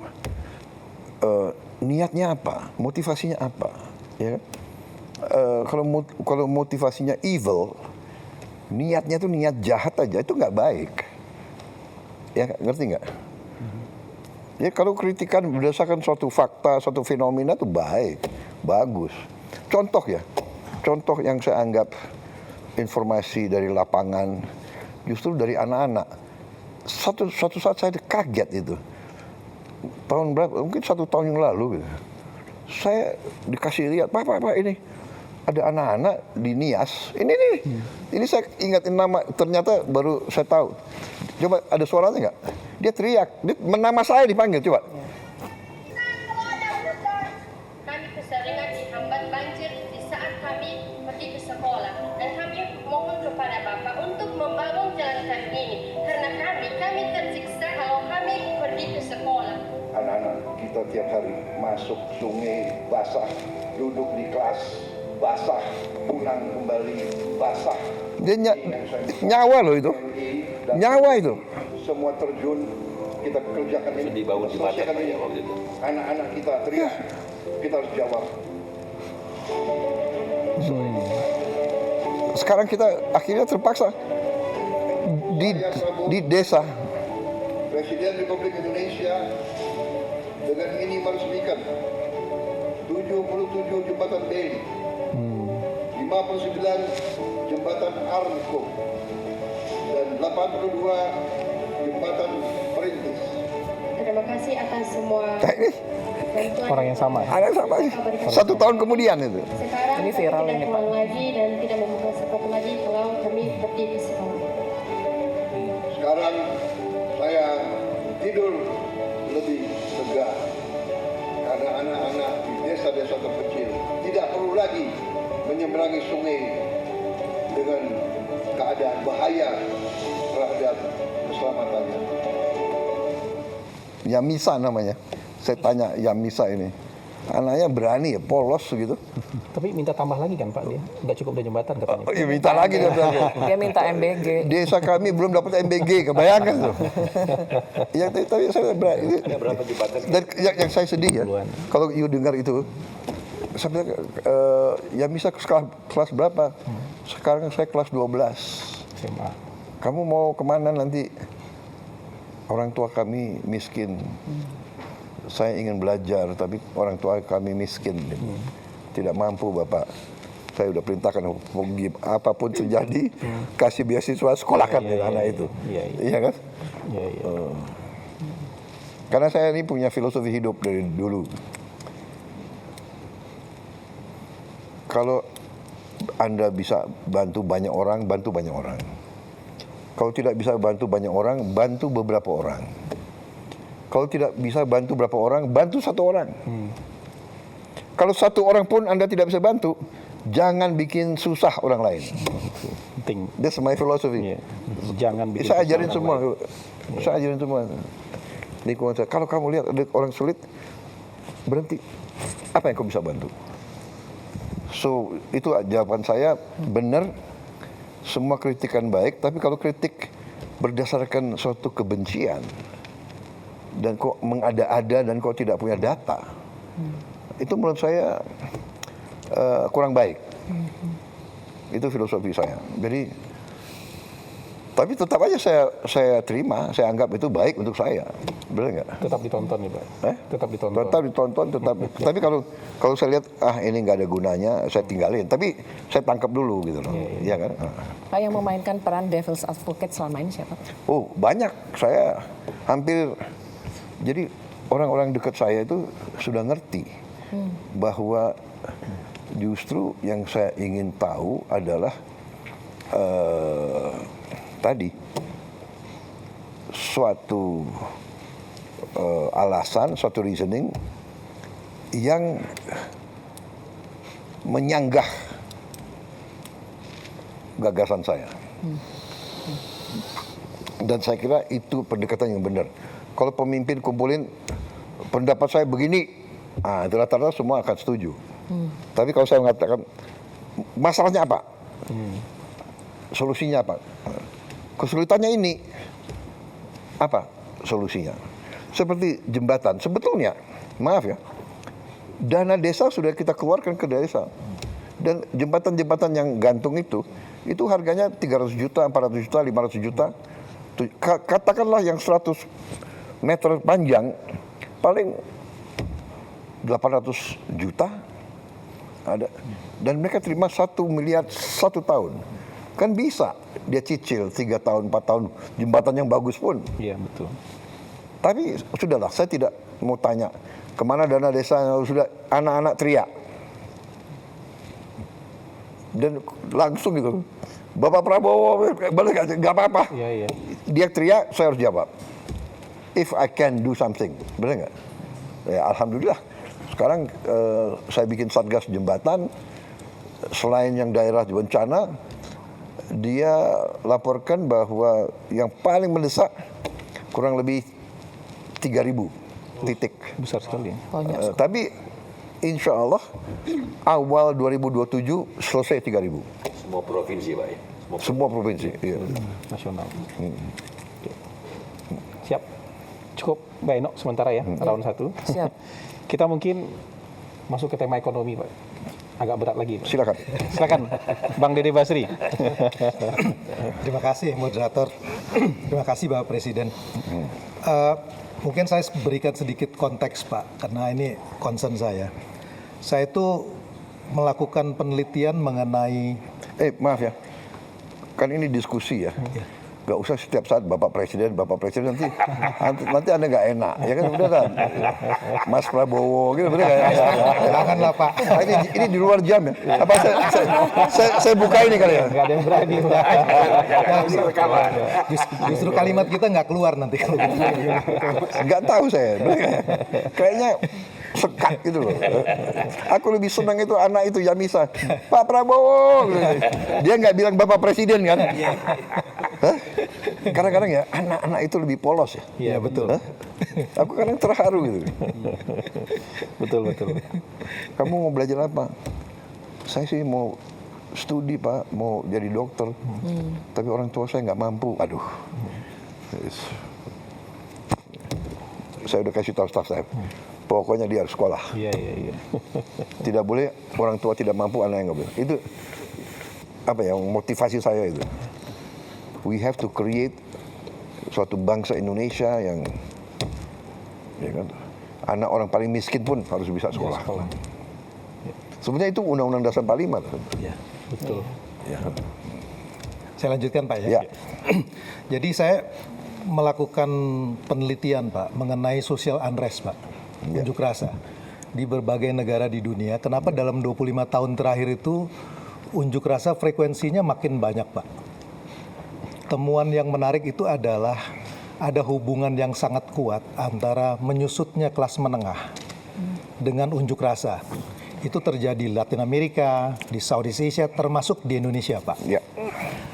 niatnya apa? Motivasinya apa? Ya kan? Kalau motivasinya evil, niatnya tuh niat jahat aja, itu nggak baik. Ya ngerti nggak? Ya kalau kritikan berdasarkan suatu fakta, suatu fenomena itu baik, bagus. Contoh yang saya anggap informasi dari lapangan, justru dari anak-anak. Suatu saat saya kaget itu. Tahun berapa? Mungkin 1 tahun yang lalu. Gitu. Saya dikasih lihat, Pak, ini ada anak-anak di Nias. Ini saya ingatin nama, ternyata baru saya tahu. Coba ada suaranya nggak? Dia teriak, nama saya dipanggil, coba. Kami keseringan dihambat banjir di saat kami pergi ke sekolah. Dan kami mohon kepada Bapak untuk membangun jalan kami ini. Karena kami tersiksa kalau kami pergi ke sekolah. Anak-anak kita tiap hari masuk sungai basah, duduk di kelas basah, pulang kembali basah. Dia nyawa loh itu, nyawa itu. Semua terjun, kita kerjakan ini. Dibangun di mata waktu itu. Anak-anak kita teriak, kita harus jawab. Sekarang kita akhirnya terpaksa di desa. Presiden Republik Indonesia dengan ini meresmikan 77 jembatan Bailey, 59 jembatan Armco, dan 82 jembatan perintis. Terima kasih atas semua bantuan. Orang yang sama. Ada sama. 1 tahun kemudian itu. Sekarang Ini viral kami ini, tidak Pak. ulang lagi dan tidak membuka sekolah lagi kalau kami pergi ke sekolah. Sekarang saya tidur lebih lega karena anak-anak di desa-desa terpencil tidak perlu lagi menyeberangi sungai dengan keadaan bahaya terhadap keselamatannya. Ya misa namanya. saya tanya Yamisa ini, anaknya berani ya, polos gitu. Tapi minta tambah lagi kan Pak dia? Nggak cukup ada jembatan katanya. Oh, ya minta lagi dia bilang. Dia minta MBG. Desa kami belum dapat MBG, kebayangkan tuh. Tapi saya berani. Berapa jembatan? Dan yang saya sedih ya, Puluhan. kalau you dengar itu, saya bilang, Yamisa kelas berapa? Sekarang saya kelas 12. SMA. Kamu mau kemana nanti? Orang tua kami miskin. Saya ingin belajar, tapi orang tua kami miskin. Tidak mampu Bapak. Saya udah perintahkan apapun terjadi, kasih beasiswa sekolahkan anak itu. Iya kan? Iya. Karena saya ini punya filosofi hidup dari dulu. Kalau Anda bisa bantu banyak orang, bantu banyak orang. Kalau tidak bisa bantu banyak orang, bantu beberapa orang. Kalau tidak bisa bantu berapa orang, bantu satu orang. Kalau satu orang pun Anda tidak bisa bantu, jangan bikin susah orang lain. Penting. That's my philosophy. Iya. Jangan bikin Saya susah ajarin orang semua. lain. Saya ajarin semua. Lingkungan saya. Kalau kamu lihat ada orang sulit, berhenti. Apa yang kau bisa bantu? So, itu jawaban saya benar. Semua kritikan baik, tapi kalau kritik berdasarkan suatu kebencian dan kok mengada-ada dan kok tidak punya data, itu menurut saya kurang baik. Itu filosofi saya. Jadi, tapi tetap aja saya terima, saya anggap itu baik untuk saya, benar nggak? Tetap ditonton nih Pak. Tetap ditonton. Tetap ditonton, tetap. Tapi kalau saya lihat ini nggak ada gunanya, saya tinggalin. Tapi saya tangkap dulu gitu loh, iya kan? Pak, yang memainkan peran devil's advocate selama ini siapa? Oh banyak, saya hampir. Jadi orang-orang dekat saya itu sudah ngerti bahwa justru yang saya ingin tahu adalah tadi suatu alasan, suatu reasoning yang menyanggah gagasan saya. Dan saya kira itu pendekatan yang benar. Kalau pemimpin kumpulin pendapat saya begini, itu rata-rata semua akan setuju. Tapi kalau saya mengatakan masalahnya apa, solusinya apa, kesulitannya ini, apa solusinya? Seperti jembatan, sebetulnya, maaf ya, dana desa sudah kita keluarkan ke desa. Dan jembatan-jembatan yang gantung itu harganya 300 juta, 400 juta, 500 juta. Katakanlah yang 100 meter panjang, paling 800 juta ada. Dan mereka terima 1 miliar 1 tahun. Kan bisa dia cicil 3 tahun, 4 tahun, jembatan yang bagus pun. Iya, betul. Tapi sudahlah, saya tidak mau tanya kemana dana desa, sudah anak-anak teriak. Dan langsung gitu, Bapak Prabowo, balik nggak apa-apa. Iya. Dia teriak, saya harus jawab. If I can do something, benar nggak? Ya, alhamdulillah. Sekarang saya bikin satgas jembatan. Selain yang daerah bencana, dia laporkan bahwa yang paling mendesak kurang lebih 3.000 titik. Besar sekali. Tapi insya Allah awal 2027 selesai 3.000. Semua provinsi Pak ya? Semua provinsi, iya. Nasional. Oke. Siap. Cukup Mbak Eno sementara ya, round 1. Siap. Kita mungkin masuk ke tema ekonomi Pak. Agak berat lagi Pak. Silakan. Bang Dede Basri. Terima kasih moderator. Terima kasih Bapak Presiden. Mungkin saya berikan sedikit konteks Pak, karena ini concern saya. Saya itu melakukan penelitian mengenai... Maaf ya, kan ini diskusi ya. Gak usah setiap saat Bapak Presiden nanti Anda nggak enak, ya kan, udah kan? Mas Prabowo gitu, bener nggak? Janganlah Pak. Ini di luar jam ya. Apa saya buka ini kali ya? Nggak ada yang berani Pak. Justru kalimat kita nggak keluar nanti kalau gitu. Nggak tahu saya, bener nggak? Kayaknya sekat gitu loh. Aku lebih senang itu anak itu Yamisa, Pak Prabowo. Dia nggak bilang Bapak Presiden kan? Hah? Kadang-kadang ya anak-anak itu lebih polos ya. Iya betul. Aku kadang terharu gitu. Betul. Kamu mau belajar apa? Saya sih mau studi Pak, mau jadi dokter. Tapi orang tua saya nggak mampu. Aduh. Saya udah kasih tahu staff saya. Pokoknya dia harus sekolah. Iya. Tidak boleh orang tua tidak mampu, anak yang nggak boleh. Itu apa ya, motivasi saya itu. We have to create suatu bangsa Indonesia yang, ya kan, anak orang paling miskin pun harus bisa sekolah. Sebenarnya itu Undang-Undang Dasar 45. Iya, betul. Ya. Saya lanjutkan Pak ya. Ya. Jadi saya melakukan penelitian Pak mengenai social unrest Pak, unjuk rasa di berbagai negara di dunia. Kenapa dalam 25 tahun terakhir itu unjuk rasa frekuensinya makin banyak Pak. Temuan yang menarik itu adalah ada hubungan yang sangat kuat antara menyusutnya kelas menengah dengan unjuk rasa. Itu terjadi di Latin Amerika, di Southeast Asia, termasuk di Indonesia Pak. Ya.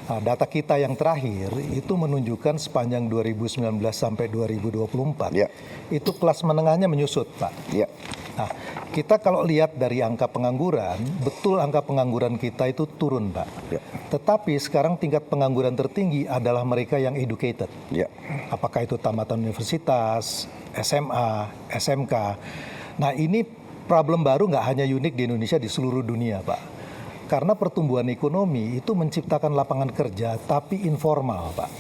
Nah, data kita yang terakhir itu menunjukkan sepanjang 2019 sampai 2024 Ya. itu kelas menengahnya menyusut Pak. Ya. Nah, kita kalau lihat dari angka pengangguran, betul angka pengangguran kita itu turun Pak. Ya. Tetapi sekarang tingkat pengangguran tertinggi adalah mereka yang educated. Ya. Apakah itu tamatan universitas, SMA, SMK. Nah ini problem baru nggak hanya unik di Indonesia, di seluruh dunia Pak. Karena pertumbuhan ekonomi itu menciptakan lapangan kerja tapi informal Pak.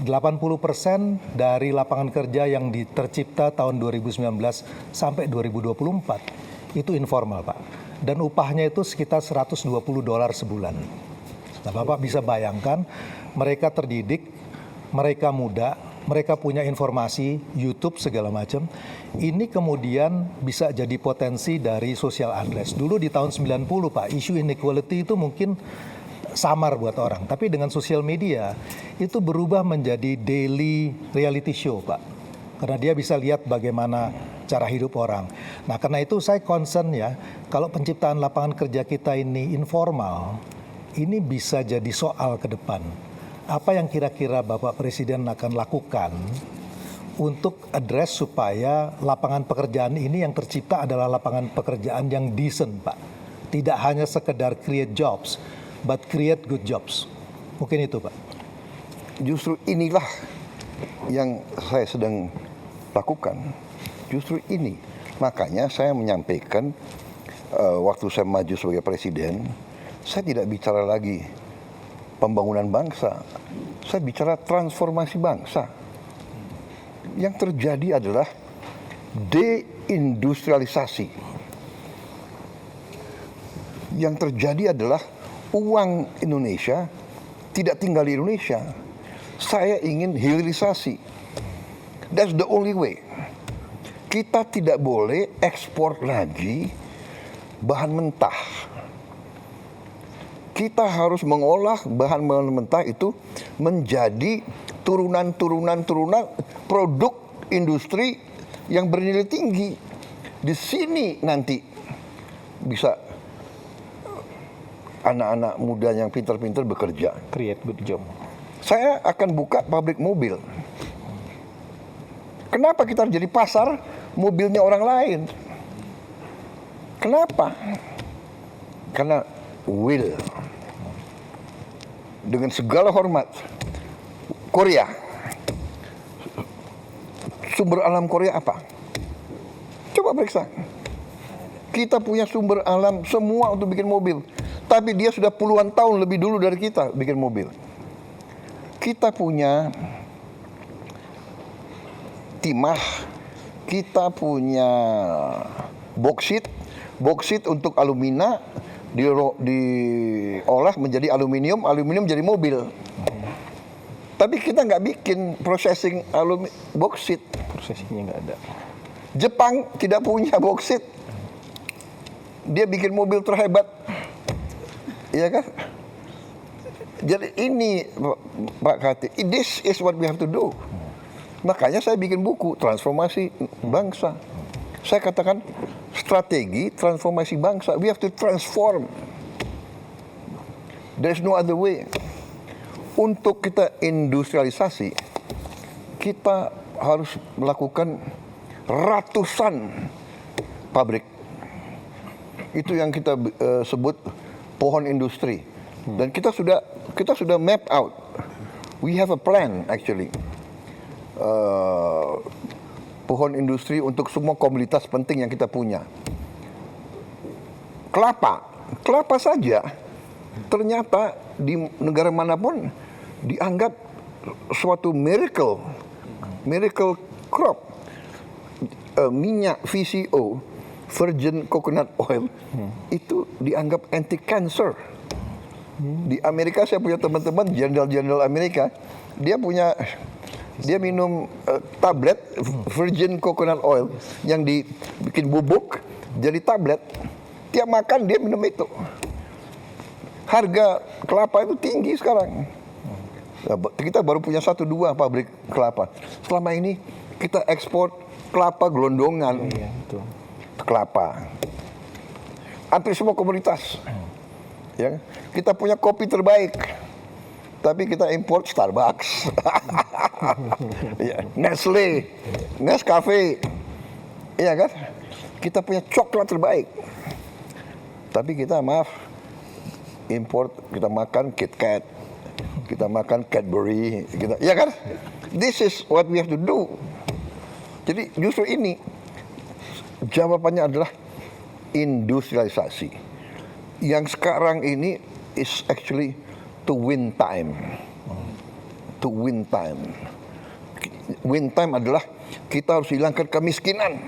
80% dari lapangan kerja yang tercipta tahun 2019 sampai 2024 itu informal Pak. Dan upahnya itu sekitar $120 sebulan. Nah Bapak bisa bayangkan mereka terdidik, mereka muda, mereka punya informasi, YouTube segala macam. Ini kemudian bisa jadi potensi dari social unrest. Dulu di tahun 90 Pak, isu inequality itu mungkin samar buat orang. Tapi dengan sosial media itu berubah menjadi daily reality show Pak. Karena dia bisa lihat bagaimana cara hidup orang. Nah karena itu saya concern ya, kalau penciptaan lapangan kerja kita ini informal, ini bisa jadi soal ke depan. Apa yang kira-kira Bapak Presiden akan lakukan untuk address supaya lapangan pekerjaan ini yang tercipta adalah lapangan pekerjaan yang decent Pak. Tidak hanya sekedar create jobs, but create good jobs. Mungkin itu Pak. Justru inilah yang saya sedang lakukan. Justru ini. Makanya saya menyampaikan waktu saya maju sebagai presiden, saya tidak bicara lagi pembangunan bangsa. Saya bicara transformasi bangsa. Yang terjadi adalah deindustrialisasi. Yang terjadi adalah uang Indonesia tidak tinggal di Indonesia. Saya ingin hilirisasi. That's the only way. Kita tidak boleh ekspor lagi bahan mentah. Kita harus mengolah bahan mentah itu menjadi turunan produk industri yang bernilai tinggi. Di sini nanti bisa anak-anak muda yang pintar-pintar bekerja. Create good job. Saya akan buka pabrik mobil. Kenapa kita harus jadi pasar mobilnya orang lain? Kenapa? Karena will. Dengan segala hormat, Korea, sumber alam Korea apa? Coba periksa. Kita punya sumber alam semua untuk bikin mobil, tapi dia sudah puluhan tahun lebih dulu dari kita bikin mobil. Kita punya timah, kita punya boksit untuk alumina, diolah menjadi aluminium jadi mobil. Tapi kita nggak bikin processing boksit. Prosesnya nggak ada. Jepang tidak punya boksit. Dia bikin mobil terhebat. Iya kan? Jadi ini Pak Kati, this is what we have to do. Makanya saya bikin buku transformasi bangsa. Saya katakan strategi transformasi bangsa. We have to transform. There's no other way. Untuk kita industrialisasi, kita harus melakukan ratusan pabrik. Itu yang kita sebut pohon industri. Dan kita sudah map out. We have a plan actually. Pohon industri untuk semua komoditas penting yang kita punya. Kelapa saja ternyata di negara manapun dianggap suatu miracle crop. Minyak VCO, virgin coconut oil, itu dianggap anti cancer. Di Amerika saya punya teman-teman jenderal-jenderal Amerika, dia minum tablet virgin coconut oil yang dibikin bubuk jadi tablet. Tiap makan dia minum itu. Harga kelapa itu tinggi sekarang. Kita baru punya 1-2 pabrik kelapa. Selama ini kita ekspor kelapa gelondongan. Kelapa. Hampir semua komoditas. Ya, kita punya kopi terbaik. Tapi kita import Starbucks. Ya, Nestle, Nescafe. Iya kan? Kita punya coklat terbaik. Tapi kita import, kita makan KitKat, kita makan Cadbury, ya kan? This is what we have to do. Jadi justru ini jawabannya adalah industrialisasi. Yang sekarang ini is actually to win time. To win time. Win time adalah kita harus hilangkan kemiskinan.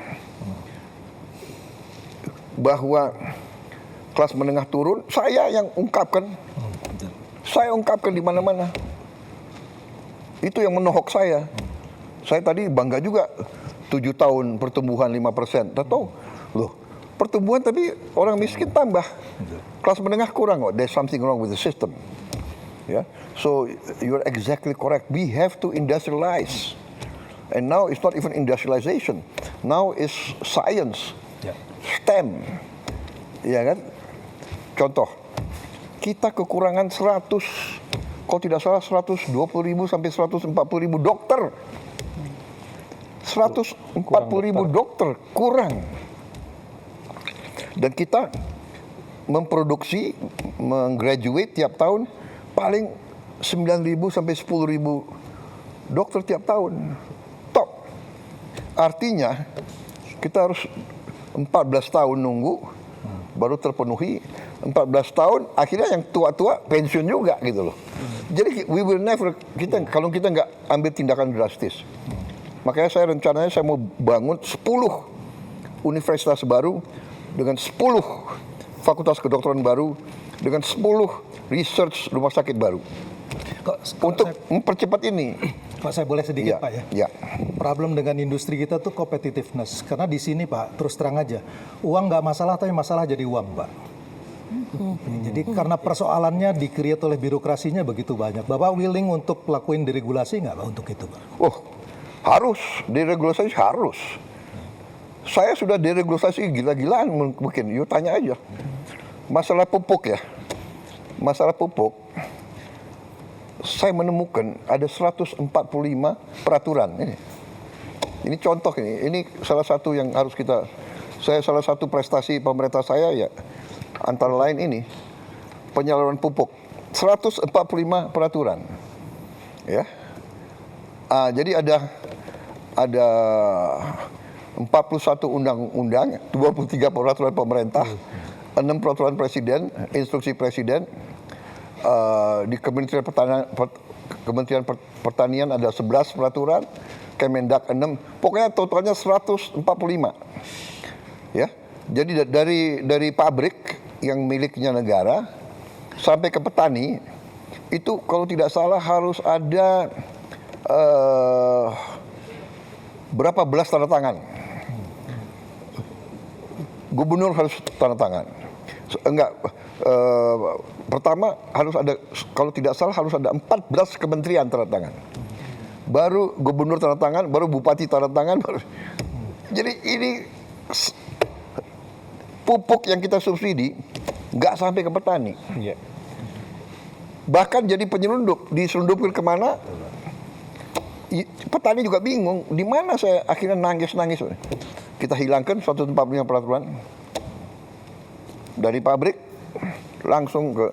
Bahwa kelas menengah turun, saya yang ungkapkan. Saya ungkapkan di mana-mana. Itu yang menohok saya. Saya tadi bangga juga 7 tahun pertumbuhan 5%. Tahu? Loh, pertumbuhan tapi orang miskin tambah. Kelas menengah kurang kok. There's something wrong with the system. Yeah? So you're exactly correct. We have to industrialize. And now it's not even industrialization. Now it's science. STEM. Ya kan? Contoh, kita kekurangan 100, kalau tidak salah 120.000 sampai 140.000 dokter. 140.000 dokter kurang. Dan kita memproduksi, menggraduate tiap tahun paling 9.000 sampai 10.000 dokter tiap tahun. Top. Artinya kita harus 14 tahun nunggu baru terpenuhi. 14 tahun akhirnya yang tua-tua pensiun juga gitu loh. Jadi we will never, kalau kita nggak ambil tindakan drastis. Makanya saya rencananya saya mau bangun 10 universitas baru dengan 10 fakultas kedokteran baru dengan 10 research rumah sakit baru. Untuk mempercepat ini. Pak, saya boleh sedikit, ya, Pak ya? Ya. Problem dengan industri kita tuh competitiveness. Karena di sini, Pak, terus terang aja, uang nggak masalah, tapi masalah jadi uang, Pak. Jadi karena persoalannya di-create oleh birokrasinya begitu banyak. Bapak willing untuk lakuin deregulasi nggak, Pak, untuk itu, Pak? Oh, harus. Deregulasi harus. Saya sudah deregulasi gila-gilaan mungkin. Yuk tanya aja. Masalah pupuk ya. Masalah pupuk. Saya menemukan ada 145 peraturan ini. Ini contoh ini. Ini salah satu yang harus kita. Salah satu prestasi pemerintah saya ya antara lain ini penyaluran pupuk. 145 peraturan. Ya. Jadi ada 41 undang-undang, 23 peraturan pemerintah, 6 peraturan presiden, instruksi presiden. Di Kementerian Pertanian ada 11 peraturan, Kemendak 6, pokoknya totalnya 145. Ya. Jadi dari pabrik yang miliknya negara sampai ke petani itu kalau tidak salah harus ada berapa belas tanda tangan. Gubernur harus tanda tangan. Pertama harus ada, kalau tidak salah harus ada 14 kementerian tanda tangan. Baru gubernur tanda tangan, baru bupati tanda tangan. Jadi ini pupuk yang kita subsidi nggak sampai ke petani. Bahkan jadi penyelundup, diselundupkan kemana? petani juga bingung, di mana saya akhirnya nangis-nangis. Kita hilangkan 145 peraturan dari pabrik langsung ke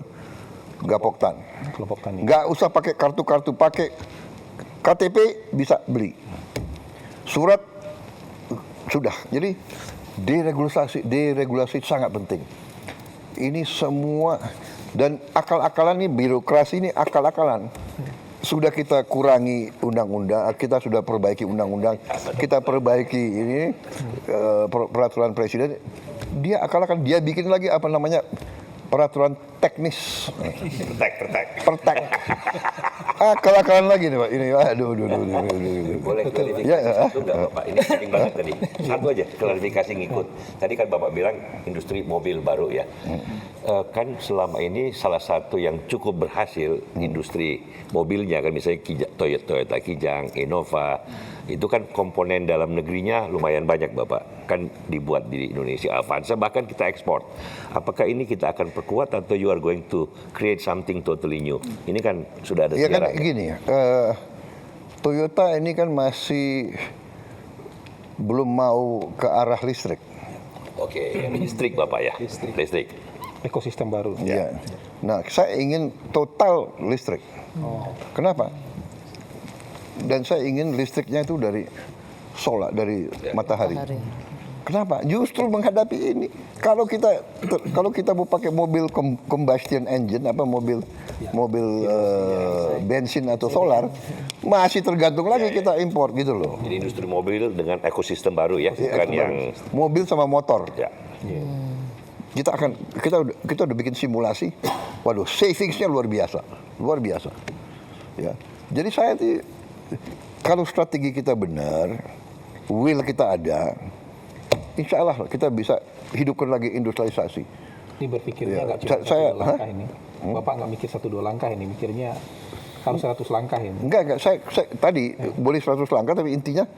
Gapoktan. Kelompok tani. Nggak usah pakai kartu-kartu, pakai KTP bisa beli. Surat sudah. Jadi deregulasi sangat penting. Ini semua dan akal-akalan ini, birokrasi ini akal-akalan. Sudah kita kurangi undang-undang, kita sudah perbaiki undang-undang, kita perbaiki ini peraturan presiden. Dia akal-akalan, dia bikin lagi apa namanya peraturan teknis. Pertek. Akal-akalan lagi nih Pak. Ini aduh. Boleh klarifikasi Ya, satu nggak Bapak? Ini penting banget tadi. Satu aja klarifikasi ngikut. Tadi kan Bapak bilang industri mobil baru ya. Kan selama ini salah satu yang cukup berhasil industri mobilnya kan misalnya Toyota Kijang, Innova, itu kan komponen dalam negerinya lumayan banyak Bapak. Kan dibuat di Indonesia, Avanza bahkan kita ekspor. Apakah ini kita akan perkuat atau you are going to create something totally new? Ini kan sudah ada Ya kan sejarah. gini ya, Toyota ini kan masih belum mau ke arah listrik. Oke, listrik Bapak ya. Listrik. Ekosistem baru. Ya. Nah, saya ingin total listrik. Kenapa? Dan saya ingin listriknya itu dari solar, dari matahari. Kenapa? Justru menghadapi ini. Kalau kita mau pakai mobil combustion engine, apa mobil bensin atau solar, masih tergantung lagi kita impor gitu loh. Jadi industri mobil dengan ekosistem baru ya, bukan yang Mobil sama motor. ya. Kita udah bikin simulasi. Waduh, savingsnya luar biasa. Ya. Jadi saya kalau strategi kita benar, will kita ada, insya Allah kita bisa hidupkan lagi industrialisasi. Ini berpikirnya nggak cuma Saya- satu dua langkah ini. Bapak nggak mikir 1-2 langkah ini, mikirnya harus 100 langkah ini. Enggak, saya tadi boleh 100 langkah, tapi intinya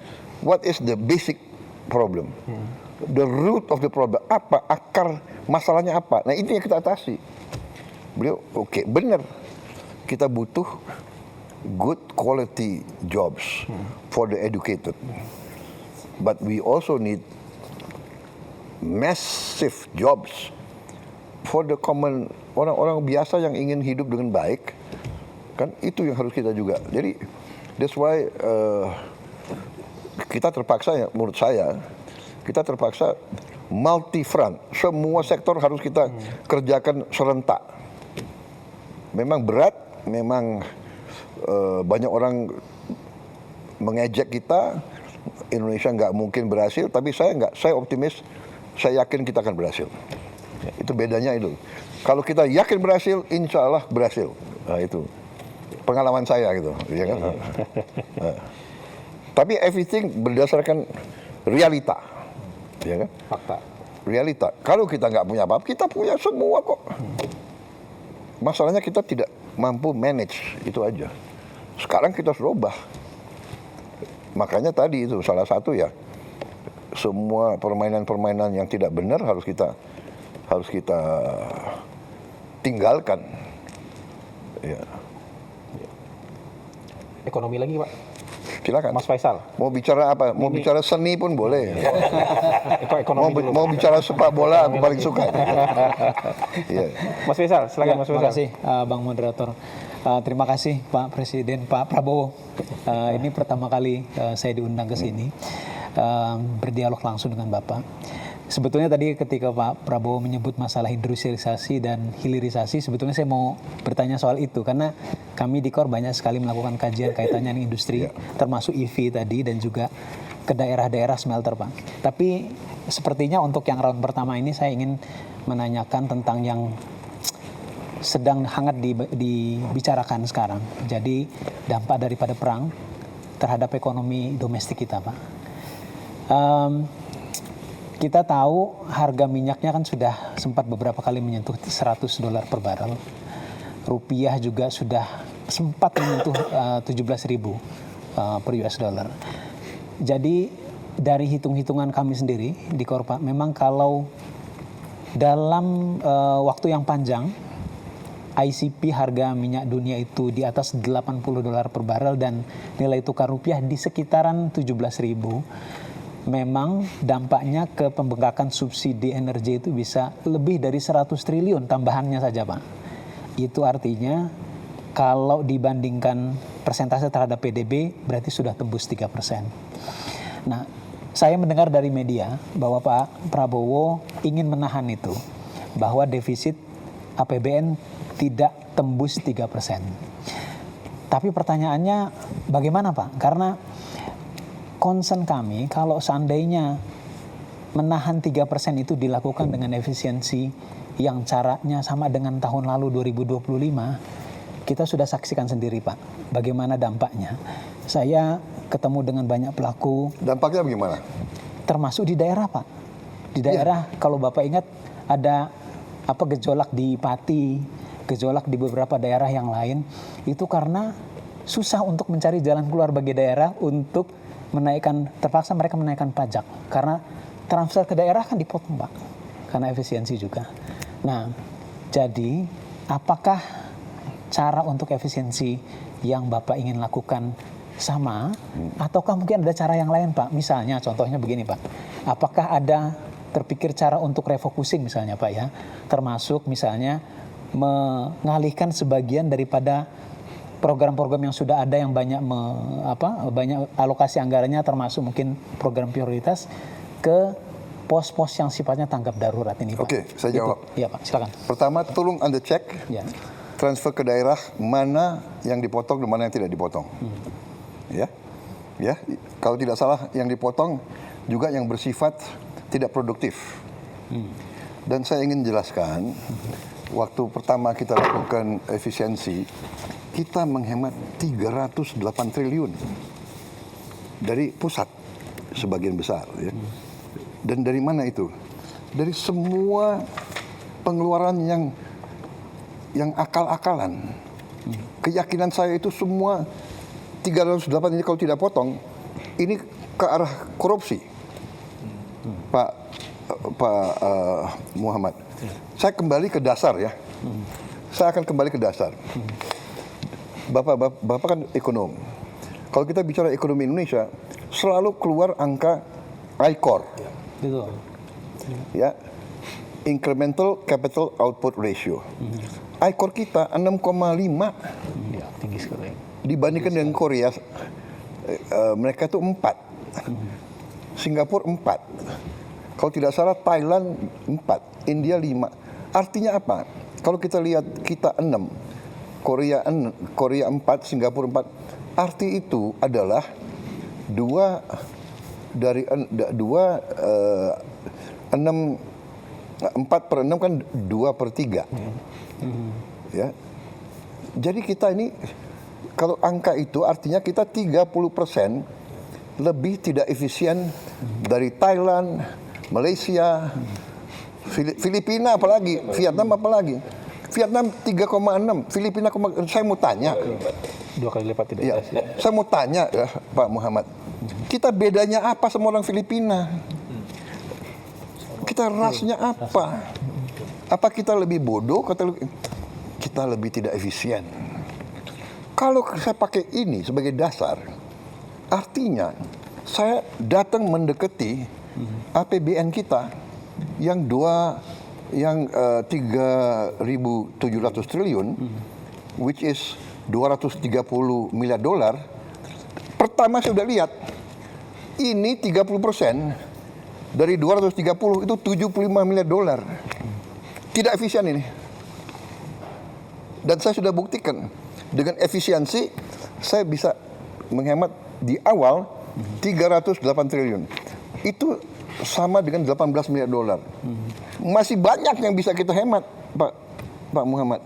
what is the basic problem? The root of the problem, apa akar masalahnya apa? Nah, itu yang kita atasi. Beliau oke, benar. Kita butuh good quality jobs for the educated. But we also need massive jobs for the common orang-orang biasa yang ingin hidup dengan baik. Kan itu yang harus kita juga. Jadi that's why kita terpaksa ya, menurut saya kita terpaksa multi front. Semua sektor harus kita kerjakan serentak. Memang berat, memang banyak orang mengejek kita. Indonesia nggak mungkin berhasil, tapi saya optimis, saya yakin kita akan berhasil. Itu bedanya itu. Kalau kita yakin berhasil, insya Allah berhasil. Nah, itu pengalaman saya gitu, ya kan? Tapi everything berdasarkan realita, ya kan? Fakta. Realita. Kalau kita nggak punya apa-apa, kita punya semua kok. Masalahnya kita tidak mampu manage, itu aja. Sekarang kita harus rubah. Makanya tadi itu salah satu ya, semua permainan-permainan yang tidak benar harus kita tinggalkan. Ya. Ekonomi lagi Pak. Silakan. Mas Faisal. Mau bicara apa? Mau bicara seni pun boleh. Itu ekonomi dulu. Mau bicara sepak bola aku paling suka. Iya. Mas Faisal, silakan Mas Terima Faisal. kasih Bang Moderator. Terima kasih Pak Presiden, Pak Prabowo. Ini pertama kali saya diundang ke sini berdialog langsung dengan Bapak. Sebetulnya tadi ketika Pak Prabowo menyebut masalah industrialisasi dan hilirisasi, sebetulnya saya mau bertanya soal itu karena kami di KOR banyak sekali melakukan kajian kaitannya dengan industri, termasuk EV tadi dan juga ke daerah-daerah smelter, Pak. Tapi sepertinya untuk yang round pertama ini saya ingin menanyakan tentang yang sedang hangat dibicarakan sekarang. Jadi dampak daripada perang terhadap ekonomi domestik kita, Pak. Kita tahu harga minyaknya kan sudah sempat beberapa kali menyentuh $100 per barel. Rupiah juga sudah sempat menyentuh 17.000 per US dollar. Jadi dari hitung-hitungan kami sendiri di Korpa, memang kalau dalam waktu yang panjang ICP harga minyak dunia itu di atas $80 per barel dan nilai tukar rupiah di sekitaran 17.000, memang dampaknya ke pembengkakan subsidi energi itu bisa lebih dari 100 triliun tambahannya saja, Pak. Itu artinya kalau dibandingkan persentase terhadap PDB berarti sudah tembus 3%. Nah, saya mendengar dari media bahwa Pak Prabowo ingin menahan itu, bahwa defisit APBN tidak tembus 3%. Tapi pertanyaannya bagaimana, Pak? Karena concern kami kalau seandainya menahan 3% itu dilakukan dengan efisiensi yang caranya sama dengan tahun lalu 2025, kita sudah saksikan sendiri, Pak, bagaimana dampaknya. Saya ketemu dengan banyak pelaku. Dampaknya bagaimana? Termasuk di daerah, Pak. Di daerah, kalau Bapak ingat ada gejolak di Pati, gejolak di beberapa daerah yang lain, itu karena susah untuk mencari jalan keluar bagi daerah untuk terpaksa mereka menaikkan pajak. Karena transfer ke daerah kan dipotong, Pak. Karena efisiensi juga. Nah, jadi apakah cara untuk efisiensi yang Bapak ingin lakukan sama, ataukah mungkin ada cara yang lain, Pak? Misalnya, contohnya begini, Pak. Apakah ada terpikir cara untuk refocusing misalnya, Pak, ya? Termasuk misalnya mengalihkan sebagian daripada program-program yang sudah ada yang banyak alokasi anggarannya, termasuk mungkin program prioritas, ke pos-pos yang sifatnya tanggap darurat ini, Pak. Oke, saya jawab. Iya, Pak, silakan. Pertama, tolong Anda cek Ya. transfer ke daerah mana yang dipotong dan mana yang tidak dipotong. Ya, kalau tidak salah yang dipotong juga yang bersifat tidak produktif. Dan saya ingin jelaskan, waktu pertama kita lakukan efisiensi, kita menghemat 308 triliun dari pusat sebagian besar. Ya. Dan dari mana itu? Dari semua pengeluaran yang akal-akalan. Keyakinan saya itu semua 308 ini kalau tidak potong, ini ke arah korupsi. Pak Muhammad, saya kembali ke dasar ya. Saya akan kembali ke dasar. Bapak kan ekonom. Kalau kita bicara ekonomi Indonesia, selalu keluar angka ICOR. Betul. Ya, incremental capital output ratio. ICOR kita 6,5. Ya, tinggi sekali. Dibandingkan dengan Korea, mereka itu 4. Singapura 4. Kalau tidak salah Thailand 4, India 5. Artinya apa? Kalau kita lihat kita 6, Korea 4, Singapura 4. Arti itu adalah 4 per 6 kan 2/3. Ya. Jadi kita ini, kalau angka itu artinya kita 30% lebih tidak efisien dari Thailand, Malaysia, Filipina apalagi, Vietnam apalagi. Vietnam 3,6, Filipina, saya mau tanya. 2 kali lipat tidak Ya, efisien. saya mau tanya ya, Pak Muhammad. Kita bedanya apa sama orang Filipina? Kita rasnya apa? Apa kita lebih bodoh? Kita lebih tidak efisien. Kalau saya pakai ini sebagai dasar, artinya saya datang mendekati APBN kita yang 3.700 triliun, which is 230 miliar dolar. Pertama saya sudah lihat, ini 30% dari 230 itu 75 miliar dolar. Tidak efisien ini. Dan saya sudah buktikan, dengan efisiensi saya bisa menghemat di awal 308 triliun. Itu sama dengan 18 miliar dolar. Masih banyak yang bisa kita hemat, Pak Muhammad.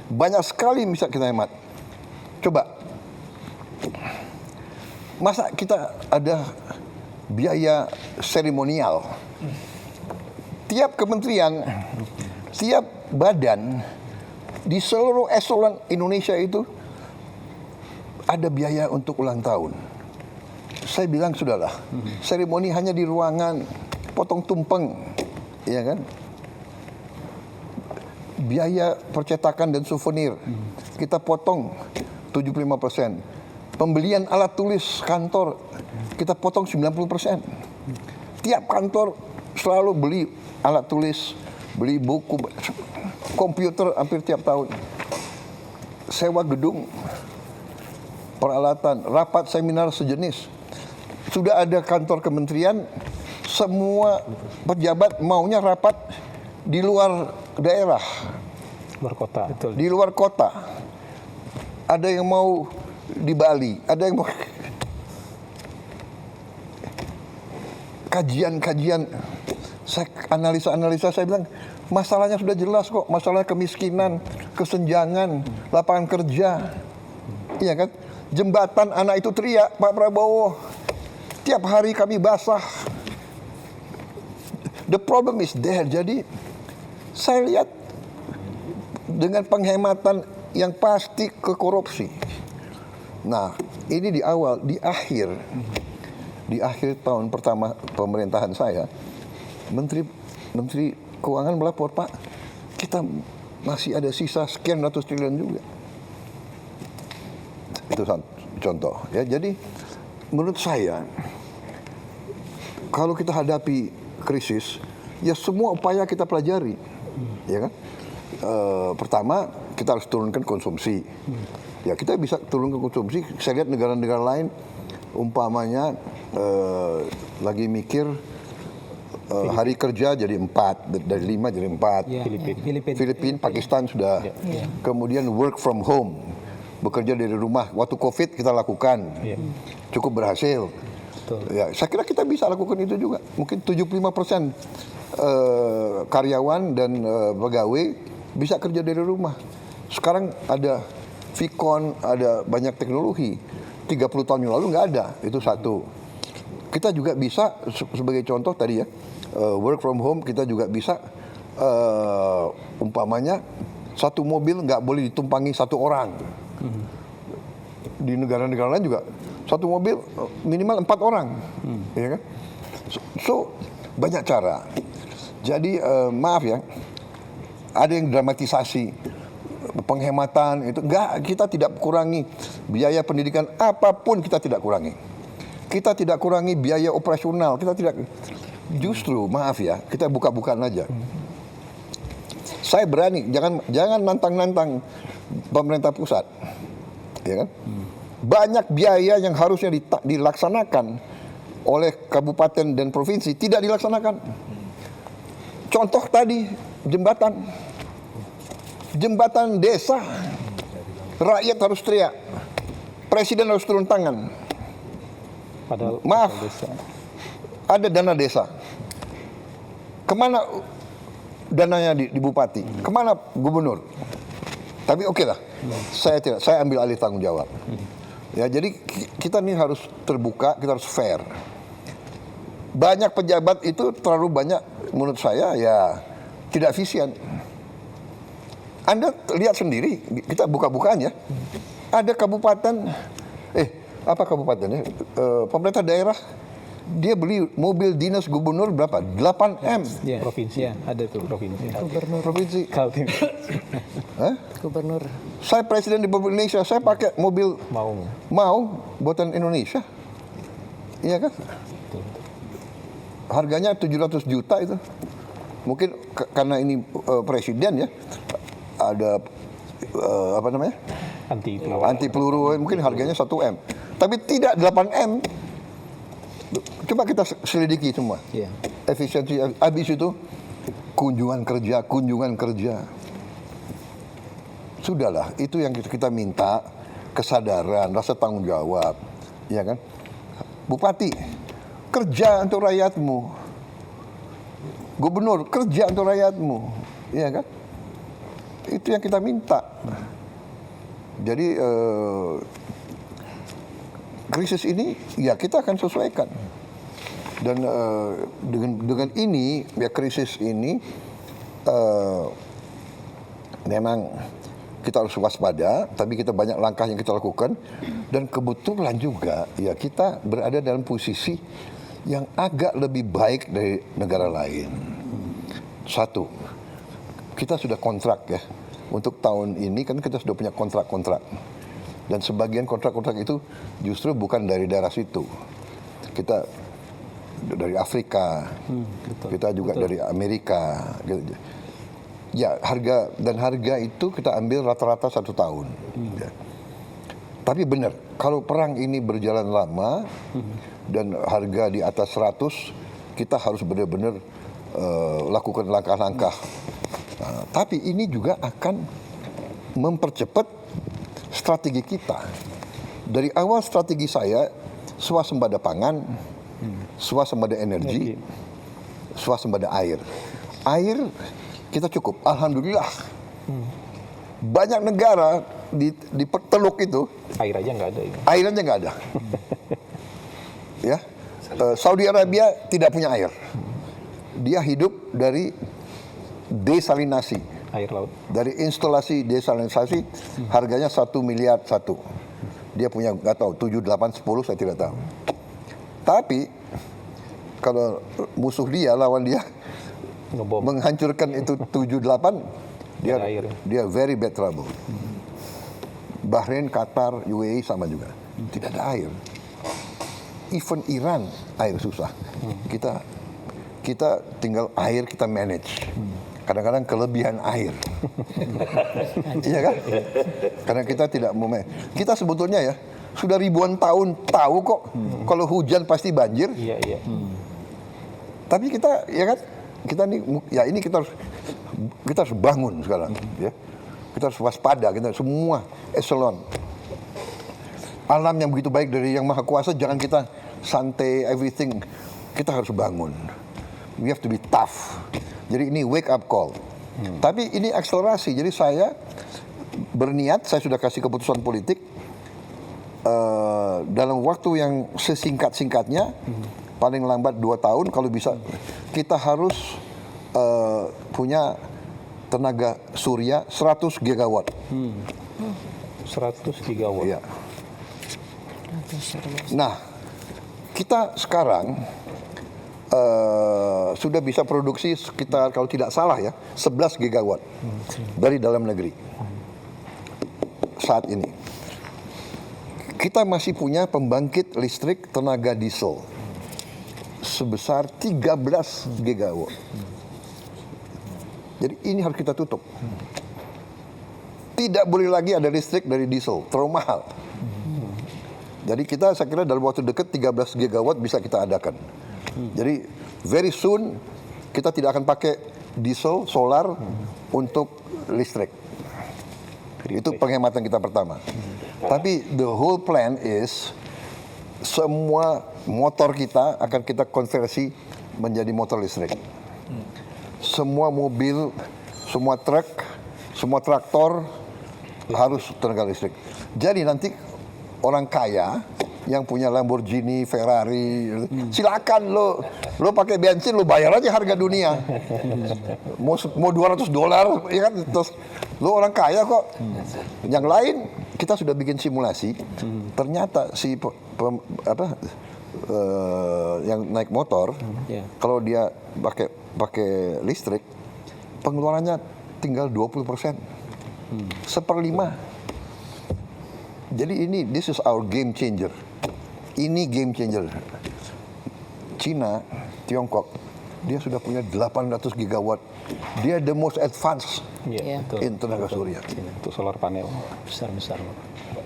Banyak sekali bisa kita hemat. Coba, masa kita ada biaya seremonial? Tiap kementerian, tiap badan, di seluruh eselon Indonesia itu ada biaya untuk ulang tahun. Saya bilang sudahlah, seremoni hanya di ruangan, potong tumpeng, ya kan? biaya percetakan dan souvenir kita potong 75%. Pembelian alat tulis kantor kita potong 90%. Tiap kantor selalu beli alat tulis, beli buku, komputer hampir tiap tahun. Sewa gedung, peralatan, rapat seminar sejenis. Sudah ada kantor kementerian, semua pejabat maunya rapat di luar daerah, Luar kota. Betul. di luar kota. Ada yang mau di Bali, ada yang mau kajian-kajian. Saya analisa, saya bilang masalahnya sudah jelas kok, masalah kemiskinan, kesenjangan, lapangan kerja, iya kan? Jembatan anak itu teriak, Pak Prabowo, tiap hari kami basah. The problem is there. Jadi saya lihat dengan penghematan yang pasti ke korupsi. Nah, ini di awal, di akhir tahun pertama pemerintahan saya, Menteri Keuangan melapor, Pak, kita masih ada sisa sekian ratus triliun juga. Itu contoh. Ya, jadi menurut saya, kalau kita hadapi krisis, ya semua upaya kita pelajari, ya kan? Pertama, kita harus turunkan konsumsi. Ya, kita bisa turunkan konsumsi. Saya lihat negara-negara lain, umpamanya lagi mikir hari kerja jadi 4, dari 5 jadi 4. Ya, Filipina, Pakistan sudah. Kemudian work from home, bekerja dari rumah. Waktu COVID kita lakukan, cukup berhasil. Ya, saya kira kita bisa lakukan itu juga. Mungkin 75% karyawan dan pegawai bisa kerja dari rumah. Sekarang ada Vicon, ada banyak teknologi. 30 tahun yang lalu nggak ada, itu satu. Kita juga bisa, sebagai contoh tadi ya, work from home, kita juga bisa, umpamanya, satu mobil nggak boleh ditumpangi satu orang. Di negara-negara lain juga, satu mobil minimal 4 orang. Ya kan? So, banyak cara. Jadi, maaf ya, ada yang dramatisasi penghematan itu. Enggak, kita tidak kurangi biaya pendidikan apapun, kita tidak kurangi. Kita tidak kurangi biaya operasional, kita tidak. Justru maaf ya, kita buka-bukaan aja. Saya berani, jangan nantang-nantang pemerintah pusat, ya kan? Banyak biaya yang harusnya dilaksanakan oleh kabupaten dan provinsi tidak dilaksanakan. Contoh tadi jembatan desa, rakyat harus teriak, presiden harus turun tangan. Padahal maaf, ada dana desa. Kemana dananya di bupati? Kemana gubernur? Tapi oke lah, saya ambil alih tanggung jawab. Ya, jadi kita ini harus terbuka, kita harus fair. Banyak pejabat itu terlalu banyak, menurut saya ya tidak efisien. Anda lihat sendiri, kita buka-bukaan ya. Ada kabupaten, apa kabupatennya? Pemerintah daerah, dia beli mobil dinas gubernur berapa? 8M. Ya, provinsi. Ya, ada tuh provinsi. Provinsi. Kaltim. Gubernur. Saya presiden di Republik Indonesia, saya pakai mobil mau buatan Indonesia. Iya kan? Harganya 700 juta itu. Mungkin karena ini presiden ya, ada apa namanya? Anti peluru, mungkin harganya 1M. Tapi tidak 8M. Coba kita selidiki semua. Efisiensi, habis itu kunjungan kerja. Sudahlah, itu yang kita minta, kesadaran, rasa tanggung jawab, ya kan? Bupati, kerja untuk rakyatmu. Gubernur, kerja untuk rakyatmu, ya kan? Itu yang kita minta. Jadi krisis ini ya kita akan sesuaikan. Dan dengan ini ya, krisis ini memang kita harus waspada, tapi kita banyak langkah yang kita lakukan, dan kebetulan juga ya kita berada dalam posisi yang agak lebih baik dari negara lain. Satu, kita sudah kontrak ya. Untuk tahun ini kan kita sudah punya kontrak-kontrak. Dan sebagian kontrak-kontrak itu justru bukan dari daerah situ. Kita dari Afrika, kita juga dari Amerika. Ya, harga itu kita ambil rata-rata 1 tahun. Ya. Tapi benar, kalau perang ini berjalan lama dan harga di atas 100, kita harus benar-benar lakukan langkah-langkah. Tapi ini juga akan mempercepat strategi kita. Dari awal strategi saya, swasembada pangan, swasembada energi, swasembada air. Air kita cukup, alhamdulillah. Banyak negara di Teluk itu Air aja nggak ada. Ya. air aja nggak ada. Ya, Saudi Arabia tidak punya air. Dia hidup dari desalinasi. Air laut. Dari instalasi desalinasi harganya 1 miliar satu. Dia punya nggak tahu 7, 8, 10 saya tidak tahu. Tapi kalau musuh dia lawan dia Ngebom. menghancurkan itu 7, 8 dia very bad trouble. Bahrain, Qatar, UAE sama juga. Tidak ada air. Even Iran air susah. Kita tinggal air kita manage. Kadang-kadang kelebihan air. Iya kan? Karena kita tidak mau kita sebetulnya ya sudah ribuan tahun tahu kok kalau hujan pasti banjir. Iya, iya. Tapi kita ya kan ini kita harus bangun sekarang ya. Kita harus waspada, kita semua eselon. Alam yang begitu baik dari Yang Maha Kuasa, jangan kita santai everything. Kita harus bangun. We have to be tough. Jadi ini wake up call. Tapi ini akselerasi. Jadi saya berniat, saya sudah kasih keputusan politik dalam waktu yang sesingkat-singkatnya, paling lambat 2 tahun kalau bisa, kita harus punya tenaga surya 100 gigawatt. 100 gigawatt. Iya. Nah, kita sekarang sudah bisa produksi sekitar kalau tidak salah ya 11 gigawatt dari dalam negeri saat ini. Kita masih punya pembangkit listrik tenaga diesel sebesar 13 gigawatt. Jadi ini harus kita tutup. Tidak boleh lagi ada listrik dari diesel, terlalu mahal. Jadi saya kira dalam waktu dekat 13 gigawatt bisa kita adakan. Jadi very soon kita tidak akan pakai diesel, solar untuk listrik. Itu penghematan kita pertama. Tapi the whole plan is semua motor kita akan kita konversi menjadi motor listrik. Semua mobil, semua truk, semua traktor harus tenaga listrik. Jadi nanti orang kaya yang punya Lamborghini, Ferrari, silakan lo pakai bensin, lo bayar aja harga dunia. Mau $200, ya kan? Terus lo orang kaya kok. Yang lain kita sudah bikin simulasi. Ternyata yang naik motor, kalau dia pakai listrik, pengeluarannya tinggal 20%, 1/5. Jadi this is our game changer. Ini game changer. Cina, Tiongkok, dia sudah punya 800 gigawatt. Dia the most advanced in tenaga surya. Untuk solar panel. Besar-besar.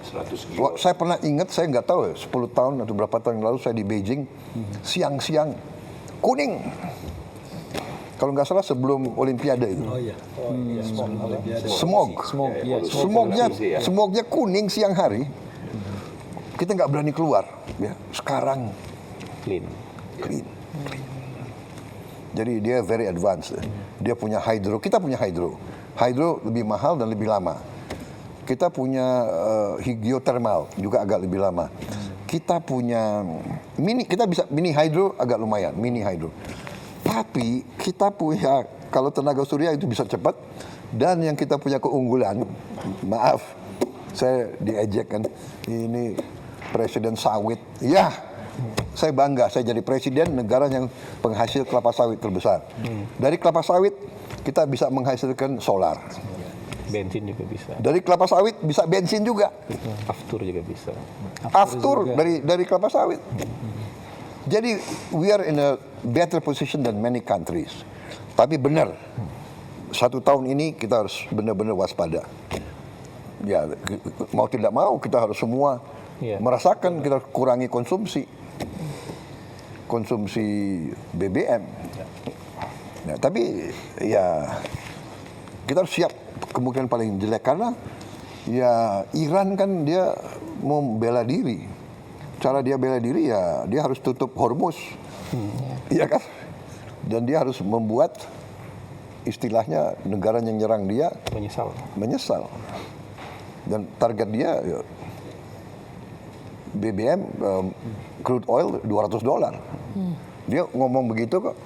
100 gigawatt. Saya pernah ingat, saya nggak tahu ya, 10 tahun atau berapa tahun yang lalu saya di Beijing, siang-siang kuning. Kalau nggak salah sebelum Olimpiade itu. Oh iya. Smognya kuning siang hari. Kita nggak berani keluar. Ya, sekarang Clean. Jadi dia very advanced. Dia punya hydro, kita punya hydro. Hydro lebih mahal dan lebih lama. Kita punya geothermal juga agak lebih lama. Kita punya kita bisa mini hydro agak lumayan, mini hydro. Tapi kita punya, kalau tenaga surya itu bisa cepat, dan yang kita punya keunggulan, maaf, saya diejek kan, ini presiden sawit. Ya, saya bangga, saya jadi presiden negara yang penghasil kelapa sawit terbesar. Dari kelapa sawit, kita bisa menghasilkan solar. Bensin juga bisa. Dari kelapa sawit bisa bensin juga. Aftur juga bisa. Aftur dari kelapa sawit. Jadi we are in a better position than many countries. Tapi benar, 1 tahun ini kita harus benar-benar waspada. Ya, mau tidak mau kita harus semua merasakan, kita kurangi konsumsi BBM. Nah, tapi ya kita harus siap kemungkinan paling jelek karena ya Iran kan dia mau bela diri. Cara dia bela diri ya dia harus tutup Hormuz, iya kan? Dan dia harus membuat istilahnya negara yang nyerang dia menyesal. Dan target dia ya, BBM crude oil $200. Dia ngomong begitu kok.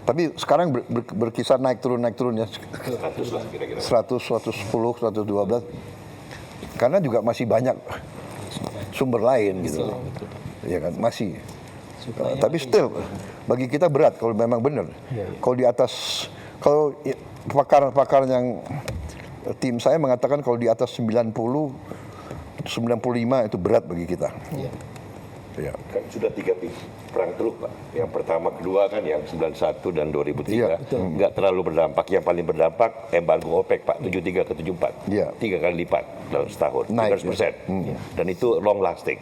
Tapi sekarang berkisar naik turun ya. 100, 110, 112. Karena juga masih banyak sumber lain gitu. Ya kan, masih. Tapi still bagi kita berat kalau memang benar. Kalau di atas, kalau pakar-pakar yang tim saya mengatakan kalau di atas 90, 95 itu berat bagi kita. Ya. Kan sudah 3 perang teluk Pak. Yang pertama, kedua kan yang 91 dan 2003. Nggak terlalu berdampak. Yang paling berdampak embargo OPEC Pak, 73 ke 74. 3 kali lipat dalam setahun, 300%. Dan itu long lasting.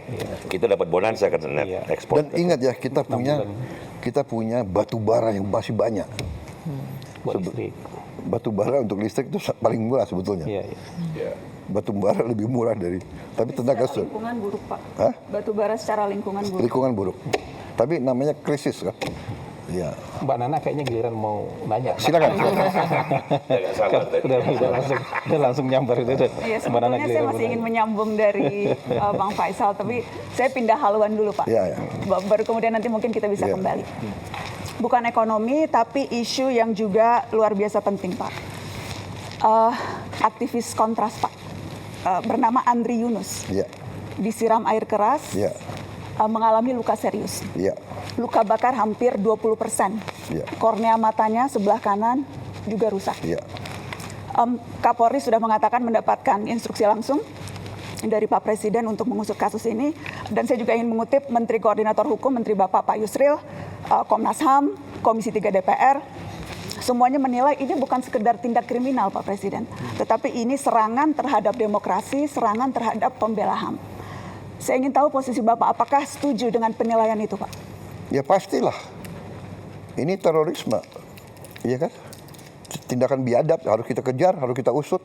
Kita dapat bonansa kan net ekspor. Dan ingat ya, kita punya batu bara yang masih banyak. Batu bara untuk listrik itu paling murah sebetulnya. Batu bara lebih murah dari, tapi tenaga surya. Lingkungan buruk Pak. Hah? Batu bara secara lingkungan buruk. Lingkungan buruk. Tapi namanya krisis kan. Ya. Mbak Nana kayaknya giliran mau nanya. Silakan. Udah langsung nyambar itu. Iya, sebetulnya saya masih ingin menyambung dari Bang Faisal, tapi saya pindah haluan dulu Pak. Baru kemudian nanti mungkin kita bisa kembali. Bukan ekonomi, tapi isu yang juga luar biasa penting Pak. Aktivis kontras Pak. Bernama Andri Yunus, disiram air keras, mengalami luka serius, luka bakar hampir 20%, kornea matanya sebelah kanan juga rusak. Kapolri sudah mengatakan mendapatkan instruksi langsung dari Pak Presiden untuk mengusut kasus ini, dan saya juga ingin mengutip Menteri Koordinator Hukum, Menteri Bapak Pak Yusril, Komnas HAM, Komisi 3 DPR, semuanya menilai ini bukan sekedar tindak kriminal Pak Presiden, tetapi ini serangan terhadap demokrasi, serangan terhadap pembela HAM. Saya ingin tahu posisi Bapak, apakah setuju dengan penilaian itu Pak? Ya pastilah, ini terorisme, iya kan? Tindakan biadab harus kita kejar, harus kita usut.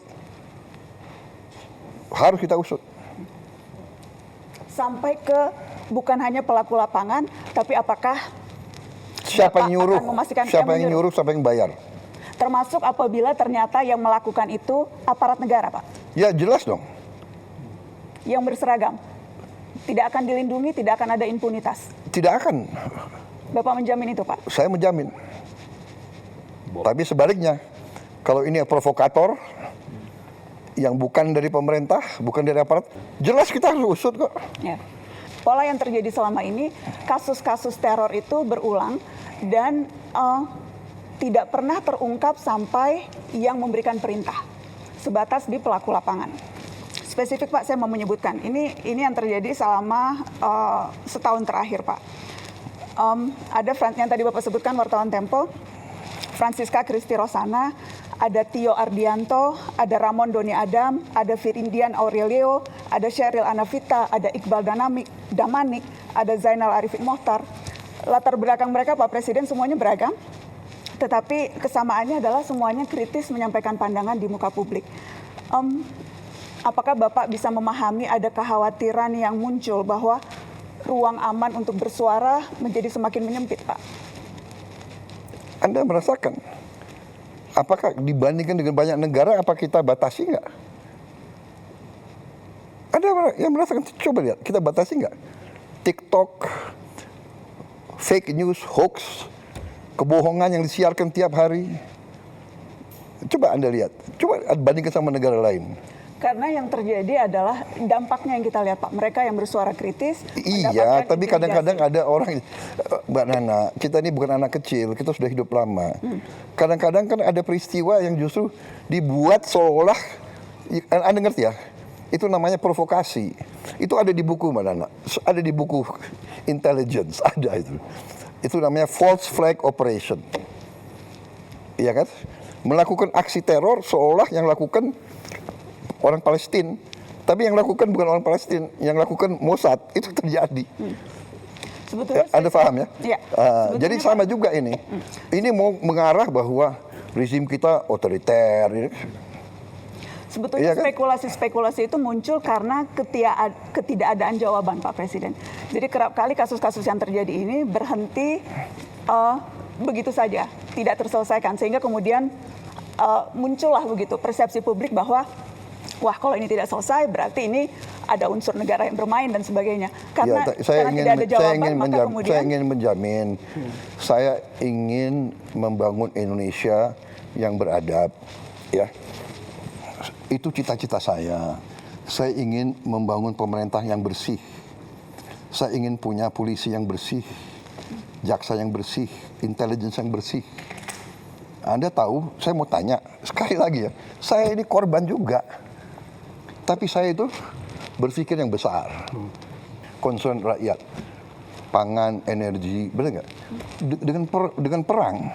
Harus kita usut. Sampai ke bukan hanya pelaku lapangan, tapi apakah siapa yang nyuruh, siapa yang nyuruh, siapa yang bayar. Termasuk apabila ternyata yang melakukan itu aparat negara, Pak? Ya jelas dong. Yang berseragam? Tidak akan dilindungi, tidak akan ada impunitas? Tidak akan. Bapak menjamin itu, Pak? Saya menjamin. Tapi sebaliknya, kalau ini provokator, yang bukan dari pemerintah, bukan dari aparat, jelas kita harus usut kok. Ya. Pola yang terjadi selama ini, kasus-kasus teror itu berulang dan tidak pernah terungkap sampai yang memberikan perintah, sebatas di pelaku lapangan. Spesifik Pak, saya mau menyebutkan, ini yang terjadi selama setahun terakhir Pak. Ada yang tadi Bapak sebutkan, wartawan Tempo, Francisca Christy Rosana, ada Tio Ardianto, ada Ramon Doni Adam, ada Firindian Aurelio, ada Sheryl Anavita, ada Iqbal Damanik, ada Zainal Arifin Mohtar. Latar belakang mereka Pak Presiden semuanya beragam, tetapi kesamaannya adalah semuanya kritis menyampaikan pandangan di muka publik. Apakah Bapak bisa memahami ada kekhawatiran yang muncul bahwa ruang aman untuk bersuara menjadi semakin menyempit, Pak? Anda merasakan? Apakah dibandingkan dengan banyak negara, apa kita batasi nggak? Ada yang merasakan, coba lihat, kita batasi nggak? TikTok, fake news, hoax, kebohongan yang disiarkan tiap hari. Coba Anda lihat, coba bandingkan sama negara lain. Karena yang terjadi adalah dampaknya yang kita lihat, Pak. Mereka yang bersuara kritis. Iya, mendapatkan tapi kadang-kadang intimidasi. ada orang, Mbak Nana, kita ini bukan anak kecil, kita sudah hidup lama. Kadang-kadang kan ada peristiwa yang justru dibuat seolah, Anda ngerti ya? Itu namanya provokasi. Itu ada di buku, Mbak Nana. Ada di buku intelligence, ada itu. Itu namanya false flag operation. Iya kan? Melakukan aksi teror seolah yang lakukan orang Palestina. Tapi yang lakukan bukan orang Palestina, yang lakukan Mossad. Itu terjadi. Sebetulnya Anda paham ya? Iya. Jadi sama juga ini. Ini mau mengarah bahwa rezim kita otoriter. Sebetulnya Iya kan? spekulasi-spekulasi itu muncul karena ketidakadaan jawaban Pak Presiden. Jadi kerap kali kasus-kasus yang terjadi ini berhenti begitu saja, tidak terselesaikan. Sehingga kemudian muncullah begitu persepsi publik bahwa wah kalau ini tidak selesai berarti ini ada unsur negara yang bermain dan sebagainya. Karena, karena tidak ada jawaban maka kemudian saya ingin menjamin, saya ingin membangun Indonesia yang beradab, ya. Itu cita-cita saya. Saya ingin membangun pemerintah yang bersih. Saya ingin punya polisi yang bersih, jaksa yang bersih, intelligence yang bersih. Anda tahu, saya mau tanya sekali lagi ya, saya ini korban juga. Tapi saya itu berpikir yang besar. Concern rakyat, pangan, energi, benar nggak? Dengan perang,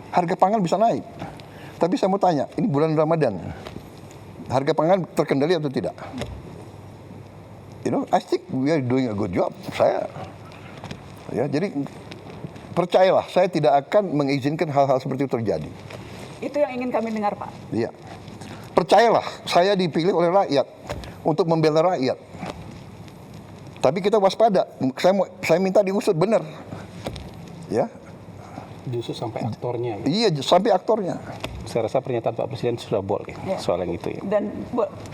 harga pangan bisa naik. Tapi saya mau tanya, ini bulan Ramadan, harga pangan terkendali atau tidak? I think we are doing a good job. Jadi percayalah, saya tidak akan mengizinkan hal-hal seperti itu terjadi. itu yang ingin kami dengar, Pak. Iya. Percayalah, saya dipilih oleh rakyat untuk membela rakyat. Tapi kita waspada. Saya minta diusut benar. Ya. Justru sampai aktornya. Iya, sampai aktornya. Saya rasa pernyataan Pak Presiden sudah boleh soal yang itu ya. Dan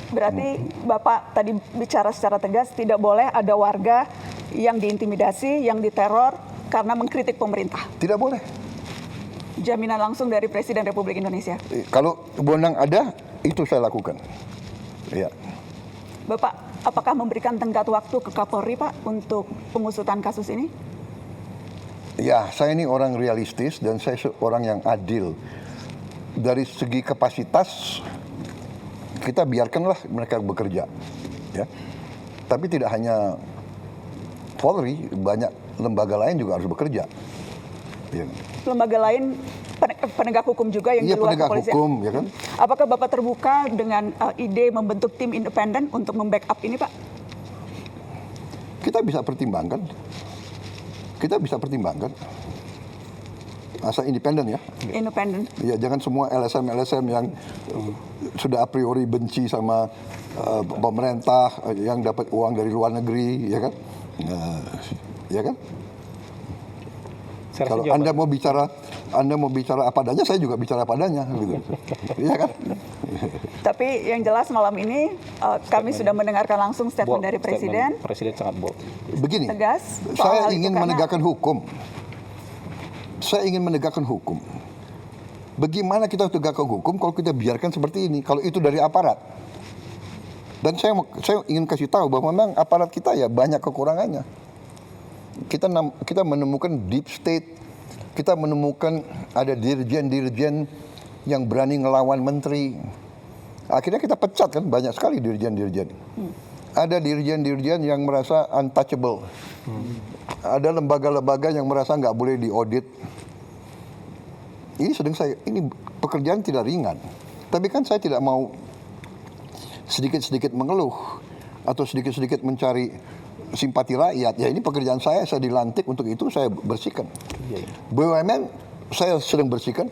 berarti Bapak tadi bicara secara tegas tidak boleh ada warga yang diintimidasi, yang diteror karena mengkritik pemerintah. Tidak boleh. Jaminan langsung dari Presiden Republik Indonesia. Kalau wewenang ada, itu saya lakukan. Ya. Bapak, apakah memberikan tenggat waktu ke Kapolri, Pak, untuk pengusutan kasus ini? Ya, saya ini orang realistis dan saya orang yang adil. Dari segi kapasitas, kita biarkanlah mereka bekerja. Ya. Tapi tidak hanya Polri, banyak lembaga lain juga harus bekerja. Ya. Lembaga lain penegak hukum juga yang di luar penegak kepolisian. hukum, ya kan? Apakah Bapak terbuka dengan ide membentuk tim independen untuk membackup ini, Pak? Kita bisa pertimbangkan. Asal independen ya. Independen. Ya, jangan semua LSM yang sudah a priori benci sama pemerintah, yang dapat uang dari luar negeri, ya kan? Ya kan? Kalau Anda mau bicara apa adanya, saya juga bicara apa adanya, gitu. Iya kan? Tapi yang jelas malam ini kami sudah mendengarkan langsung statement dari Presiden. Presiden sangat bold. Begini, Tegas. saya ingin menegakkan hukum. Saya ingin menegakkan hukum. Bagaimana kita tegakkan hukum kalau kita biarkan seperti ini? Kalau itu dari aparat. Dan saya ingin kasih tahu bahwa memang aparat kita ya banyak kekurangannya. Kita menemukan deep state, kita menemukan ada dirjen-dirjen yang berani ngelawan menteri. Akhirnya kita pecat kan, banyak sekali dirjen-dirjen. Ada dirjen-dirjen yang merasa untouchable. Ada lembaga-lembaga yang merasa nggak boleh diaudit. Ini pekerjaan tidak ringan. Tapi kan saya tidak mau sedikit-sedikit mengeluh atau sedikit-sedikit mencari simpati rakyat. Ya ini pekerjaan saya dilantik untuk itu, saya bersihkan. BUMN saya sedang bersihkan.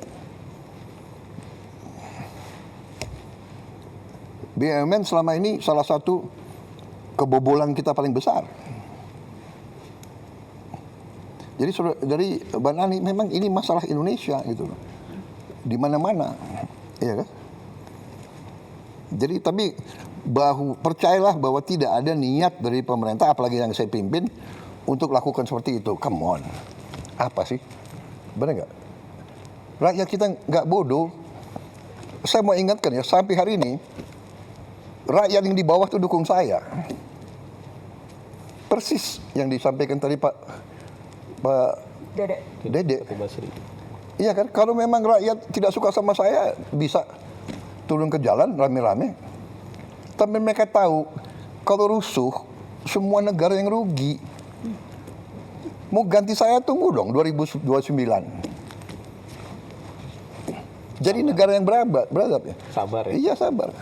BUMN selama ini salah satu kebobolan kita paling besar. Jadi dari Mbak Nani, memang ini masalah Indonesia gitu loh. Di mana-mana, ya kan? Jadi tapi percayalah bahwa tidak ada niat dari pemerintah, apalagi yang saya pimpin, untuk lakukan seperti itu. Come on, apa sih? Benar nggak? Rakyat kita nggak bodoh. Saya mau ingatkan ya, sampai hari ini rakyat yang di bawah itu dukung saya. Persis yang disampaikan tadi Pak Dede. Iya kan, kalau memang rakyat tidak suka sama saya, bisa turun ke jalan rame-rame. Tapi mereka tahu, kalau rusuh, semua negara yang rugi. Mau ganti saya, tunggu dong 2029. Jadi negara yang beradab ya. Sabar ya. Iya, sabar.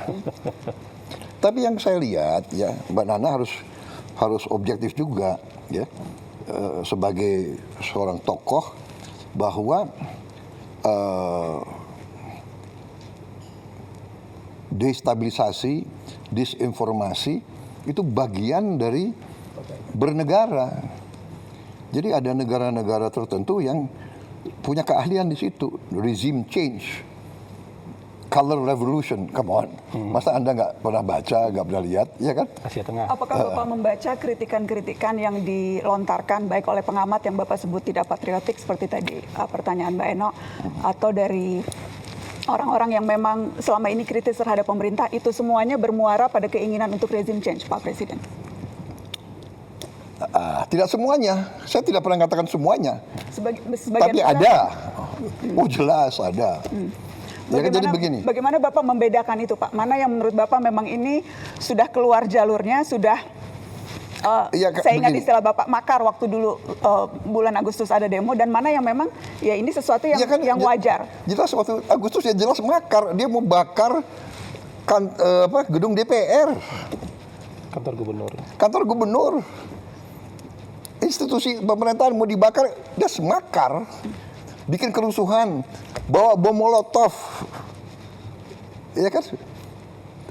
Tapi yang saya lihat ya, Mbak Nana harus objektif juga ya, sebagai seorang tokoh, bahwa destabilisasi, disinformasi itu bagian dari bernegara. Jadi ada negara-negara tertentu yang punya keahlian di situ, regime change, color revolution, come on. Masa Anda nggak pernah baca, nggak pernah lihat, ya kan? Asia Tengah. Apakah Bapak membaca kritikan-kritikan yang dilontarkan baik oleh pengamat yang Bapak sebut tidak patriotik seperti tadi pertanyaan Mbak Eno, atau dari orang-orang yang memang selama ini kritis terhadap pemerintah, itu semuanya bermuara pada keinginan untuk regime change, Pak Presiden? Tidak semuanya, saya tidak pernah katakan semuanya. Sebagian Tapi besar. ada, oh jelas ada. Ya kan, jadi begini. Bagaimana Bapak membedakan itu, Pak? Mana yang menurut Bapak memang ini sudah keluar jalurnya, sudah saya ingat begini. istilah Bapak makar waktu dulu bulan Agustus ada demo, dan mana yang memang ya ini sesuatu yang, Ya kan, yang wajar. Jelas waktu Agustus ya jelas makar, dia mau bakar gedung DPR, kantor gubernur, institusi pemerintahan mau dibakar, dia semakar, bikin kerusuhan, bawa bom molotov, ya kan?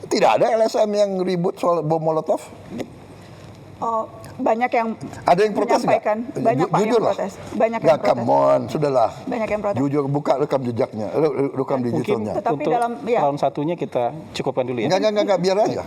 Tidak ada LSM yang ribut soal bom molotov. Banyak yang Ada yang protes nggak? menyampaikan, banyak Pak yang Jujur lah. protes, banyak yang Nggak, protes. come on, sudahlah. Banyak yang protes. Jujur, buka rekam jejaknya, rekam Mungkin digitalnya. Tetapi untuk dalam ya, round satunya kita cukupkan dulu ya. Enggak, biar aja.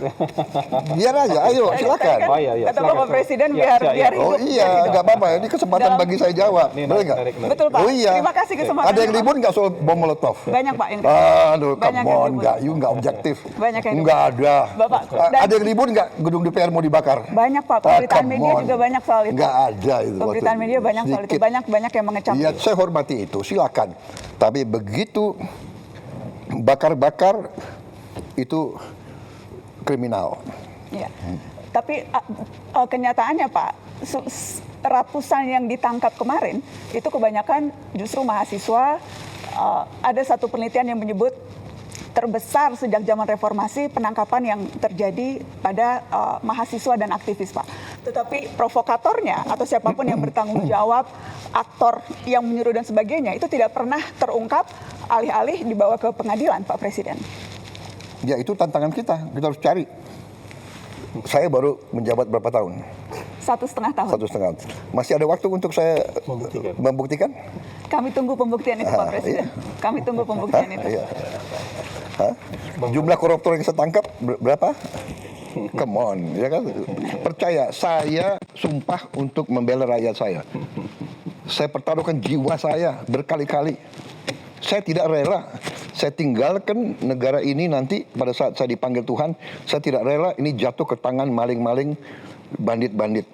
Biar aja, ayo silakan. Oh iya, kata silakan. Bapak Presiden Ya, biar siap, biar ya. Oh hidup. iya, nggak apa-apa. Ini kesempatan Dalam- bagi saya jawab. Ini Boleh nggak? menarik. Betul Pak. Oh iya. Terima kasih kesempatan. Ada yang ribut nggak soal bom molotov? Banyak Pak yang Aduh, Banyak come yang on, ribut. nggak objektif. Banyak yang Nggak ada. Bapak, dan- Ada yang ribut nggak gedung DPR mau dibakar? Banyak Pak, pemberitaan come media on. juga banyak soal itu. Nggak ada itu. Pemberitaan media banyak soal itu, Sedikit. banyak yang mengecam. Iya, saya hormati itu, silakan. Tapi begitu bakar-bakar itu kriminal. Ya. Tapi kenyataannya Pak, ratusan yang ditangkap kemarin itu kebanyakan justru mahasiswa. Ada satu penelitian yang menyebut terbesar sejak zaman reformasi penangkapan yang terjadi pada mahasiswa dan aktivis, Pak. Tetapi provokatornya atau siapapun yang bertanggung jawab, aktor yang menyuruh dan sebagainya, itu tidak pernah terungkap, alih-alih dibawa ke pengadilan, Pak Presiden. Ya itu tantangan kita harus cari. Saya baru menjabat berapa tahun? 1,5 tahun. 1,5. Masih ada waktu untuk saya membuktikan? Kami tunggu pembuktian itu, Pak Presiden. Kami tunggu pembuktian itu. Iya. Hah? Jumlah koruptor yang saya tangkap berapa? Come on, ya kan? Percaya, saya sumpah untuk membela rakyat saya. Saya pertaruhkan jiwa saya berkali-kali. Saya tidak rela, saya tinggalkan negara ini nanti pada saat saya dipanggil Tuhan, saya tidak rela ini jatuh ke tangan maling-maling, bandit-bandit.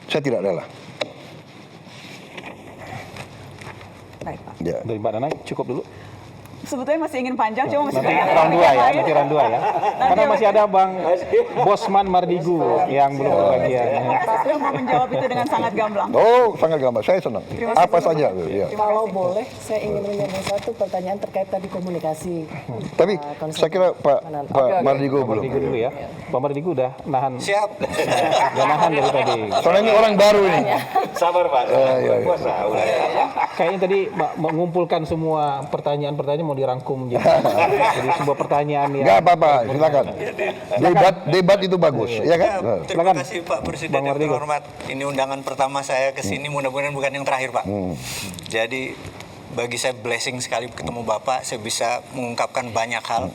Saya tidak rela. Baik, Pak. Ya. Dari Mbak Nana cukup dulu. Sebetulnya masih ingin panjang, cuma masih Nanti banyak round 2 ya, lain. nanti round 2 ya. Karena masih ada Bang Bosman Mardigu yang belum kebagian. Terima kasih sudah mau menjawab itu dengan sangat gamblang. Oh, sangat gampang. Saya senang. Terima kasih. Apa saja. Ya. Kalau boleh, saya ingin menyambung satu pertanyaan terkait tadi komunikasi. Tapi konsep saya kira Pak Oke. Mardigu Bang belum. Mardigu dulu ya. Bang Mardigu udah nahan. Siap. Udah nahan dari tadi. Soalnya ini orang baru ini. Sabar Pak. Iya. Puasa. Kayaknya tadi mengumpulkan semua pertanyaan-pertanyaan mau dirangkum jadi sebuah pertanyaan yang Nggak apa-apa, silakan. Debat itu bagus, ya kan? Terima Silakan. kasih Pak Presiden Bang yang Mardigu. terhormat. Ini undangan pertama saya ke sini, mudah-mudahan bukan yang terakhir Pak. Jadi bagi saya blessing sekali ketemu Bapak, saya bisa mengungkapkan banyak hal.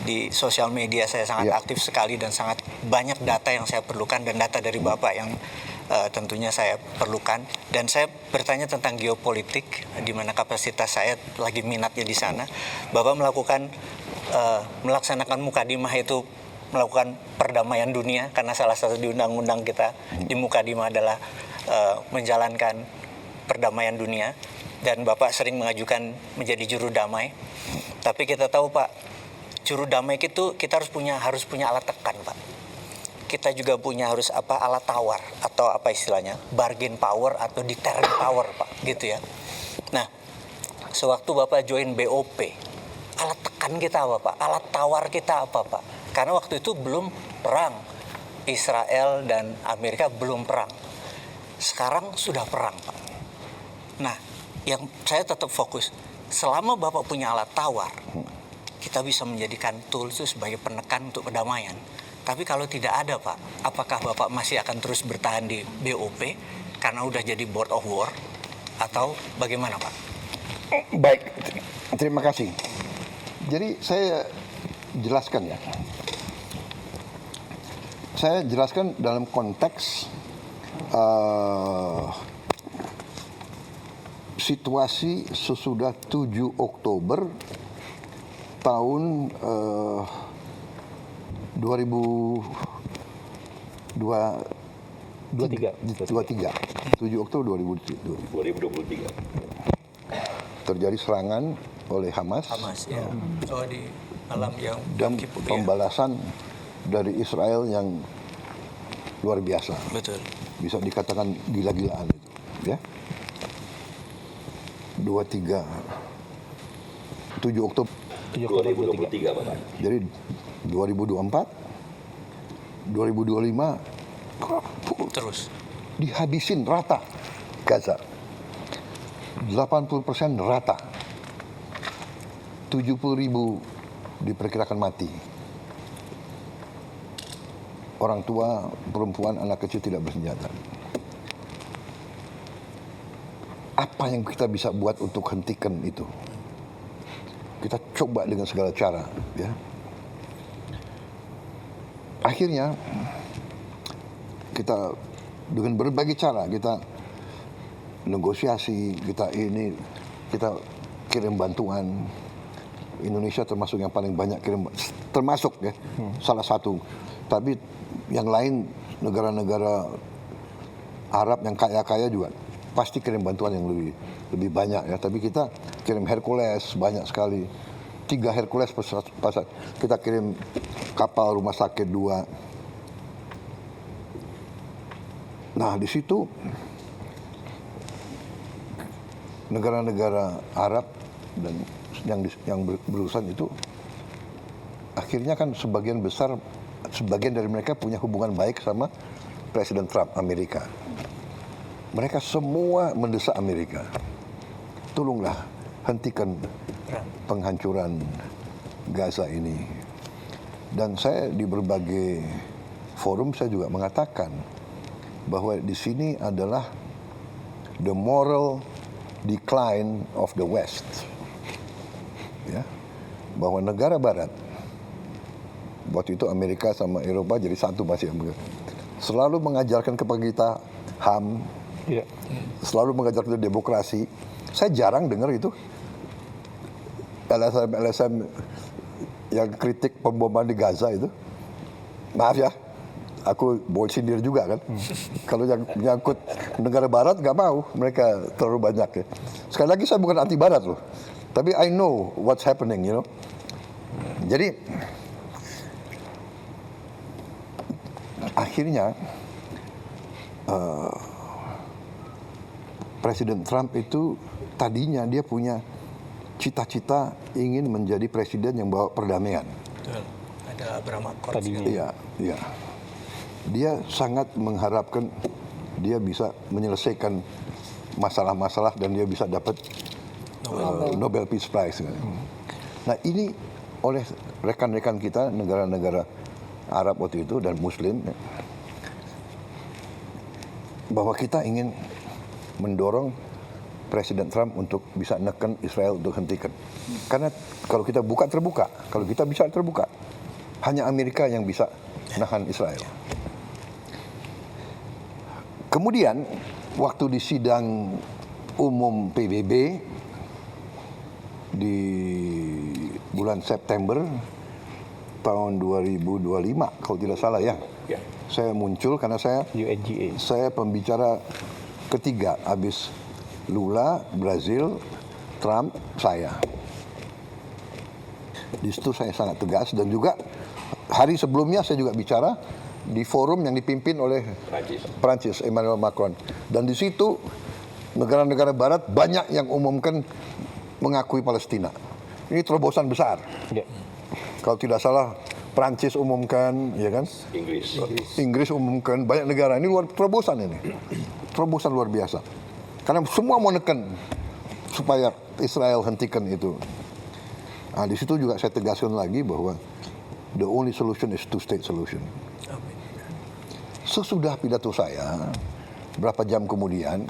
Di sosial media saya sangat Ya. aktif sekali dan sangat banyak data yang saya perlukan dan data dari Bapak yang tentunya saya perlukan. Dan saya bertanya tentang geopolitik, di mana kapasitas saya lagi minatnya di sana. Bapak melakukan melaksanakan mukadimah itu melakukan perdamaian dunia, karena salah satu di undang-undang kita di Mukadimah adalah menjalankan perdamaian dunia, dan Bapak sering mengajukan menjadi juru damai. Tapi kita tahu Pak, juru damai itu kita harus punya alat tekan Pak. Kita juga harus alat tawar atau apa istilahnya, bargain power atau deterrent power Pak, gitu ya. Nah, sewaktu Bapak join BOP, alat tekan kita apa Pak? Alat tawar kita apa Pak? Karena waktu itu belum perang, Israel dan Amerika belum perang. Sekarang sudah perang Pak. Nah, yang saya tetap fokus, selama Bapak punya alat tawar, kita bisa menjadikan tools itu sebagai penekan untuk perdamaian. Tapi kalau tidak ada Pak, apakah Bapak masih akan terus bertahan di BOP karena udah jadi board of war, atau bagaimana Pak? Baik, terima kasih. Jadi saya jelaskan ya. Saya jelaskan dalam konteks situasi sesudah 7 Oktober tahun 2023. 7 Oktober 2023. Terjadi serangan oleh Hamas Ya. Oh, di malam yang dan Yom Kippur, ya. pembalasan dari Israel yang luar biasa. Betul. Bisa dikatakan gila-gilaan itu, ya. 7 Oktober 2023 Bapak. Jadi 2024, 2025 Terus. dihabisin rata Gaza. 80% rata. 70.000 diperkirakan mati. Orang tua, perempuan, anak kecil tidak bersenjata. Apa yang kita bisa buat untuk hentikan itu? Kita coba dengan segala cara, ya. Akhirnya kita dengan berbagai cara kita negosiasi, kita kirim bantuan. Indonesia termasuk yang paling banyak kirim, termasuk ya, salah satu. Tapi yang lain negara-negara Arab yang kaya-kaya juga pasti kirim bantuan yang lebih banyak ya. Tapi kita kirim Hercules banyak sekali. 3 Hercules pasar. Kita kirim kapal rumah sakit 2. Nah, di situ negara-negara Arab dan yang berurusan itu akhirnya kan sebagian dari mereka punya hubungan baik sama Presiden Trump Amerika. Mereka semua mendesak Amerika, tolonglah hentikan penghancuran Gaza ini. Dan saya di berbagai forum saya juga mengatakan bahwa di sini adalah the moral decline of the West. Ya, bahwa negara Barat, waktu itu Amerika sama Eropa jadi satu masih, selalu mengajarkan kepada kita HAM, selalu mengajarkan kita demokrasi. Saya jarang dengar itu LSM yang kritik pemboman di Gaza itu. Maaf ya, aku boleh sindir juga kan. Kalau yang menyangkut negara Barat nggak mau, mereka terlalu banyak ya. Sekali lagi saya bukan anti Barat loh, tapi I know what's happening, you know. Jadi akhirnya Presiden Trump itu tadinya dia punya cita-cita ingin menjadi presiden yang bawa perdamaian. Betul. Ada Abraham Accords. Iya, iya. Dia sangat mengharapkan dia bisa menyelesaikan masalah-masalah dan dia bisa dapat Nobel Peace Prize. Nah, ini oleh rekan-rekan kita negara-negara Arab waktu itu dan Muslim bahwa kita ingin mendorong Presiden Trump untuk bisa neken Israel untuk hentikan. Karena kalau kita buka terbuka, kalau kita bisa terbuka, hanya Amerika yang bisa nahan Israel. Kemudian waktu di sidang umum PBB di bulan September tahun 2025 kalau tidak salah ya. Ya. Saya muncul karena UNGA. saya pembicara ketiga habis Lula, Brazil, Trump, saya. Di situ saya sangat tegas dan juga hari sebelumnya saya juga bicara di forum yang dipimpin oleh Prancis, Emmanuel Macron. Dan di situ negara-negara barat banyak yang umumkan mengakui Palestina. Ini terobosan besar. Ya. Kalau tidak salah Prancis umumkan, ya kan? Inggris umumkan, banyak negara. Ini terobosan ini. Terobosan luar biasa. Karena semua mau neken supaya Israel hentikan itu. Nah, di situ juga saya tegaskan lagi bahwa the only solution is two-state solution. Sesudah pidato saya, berapa jam kemudian,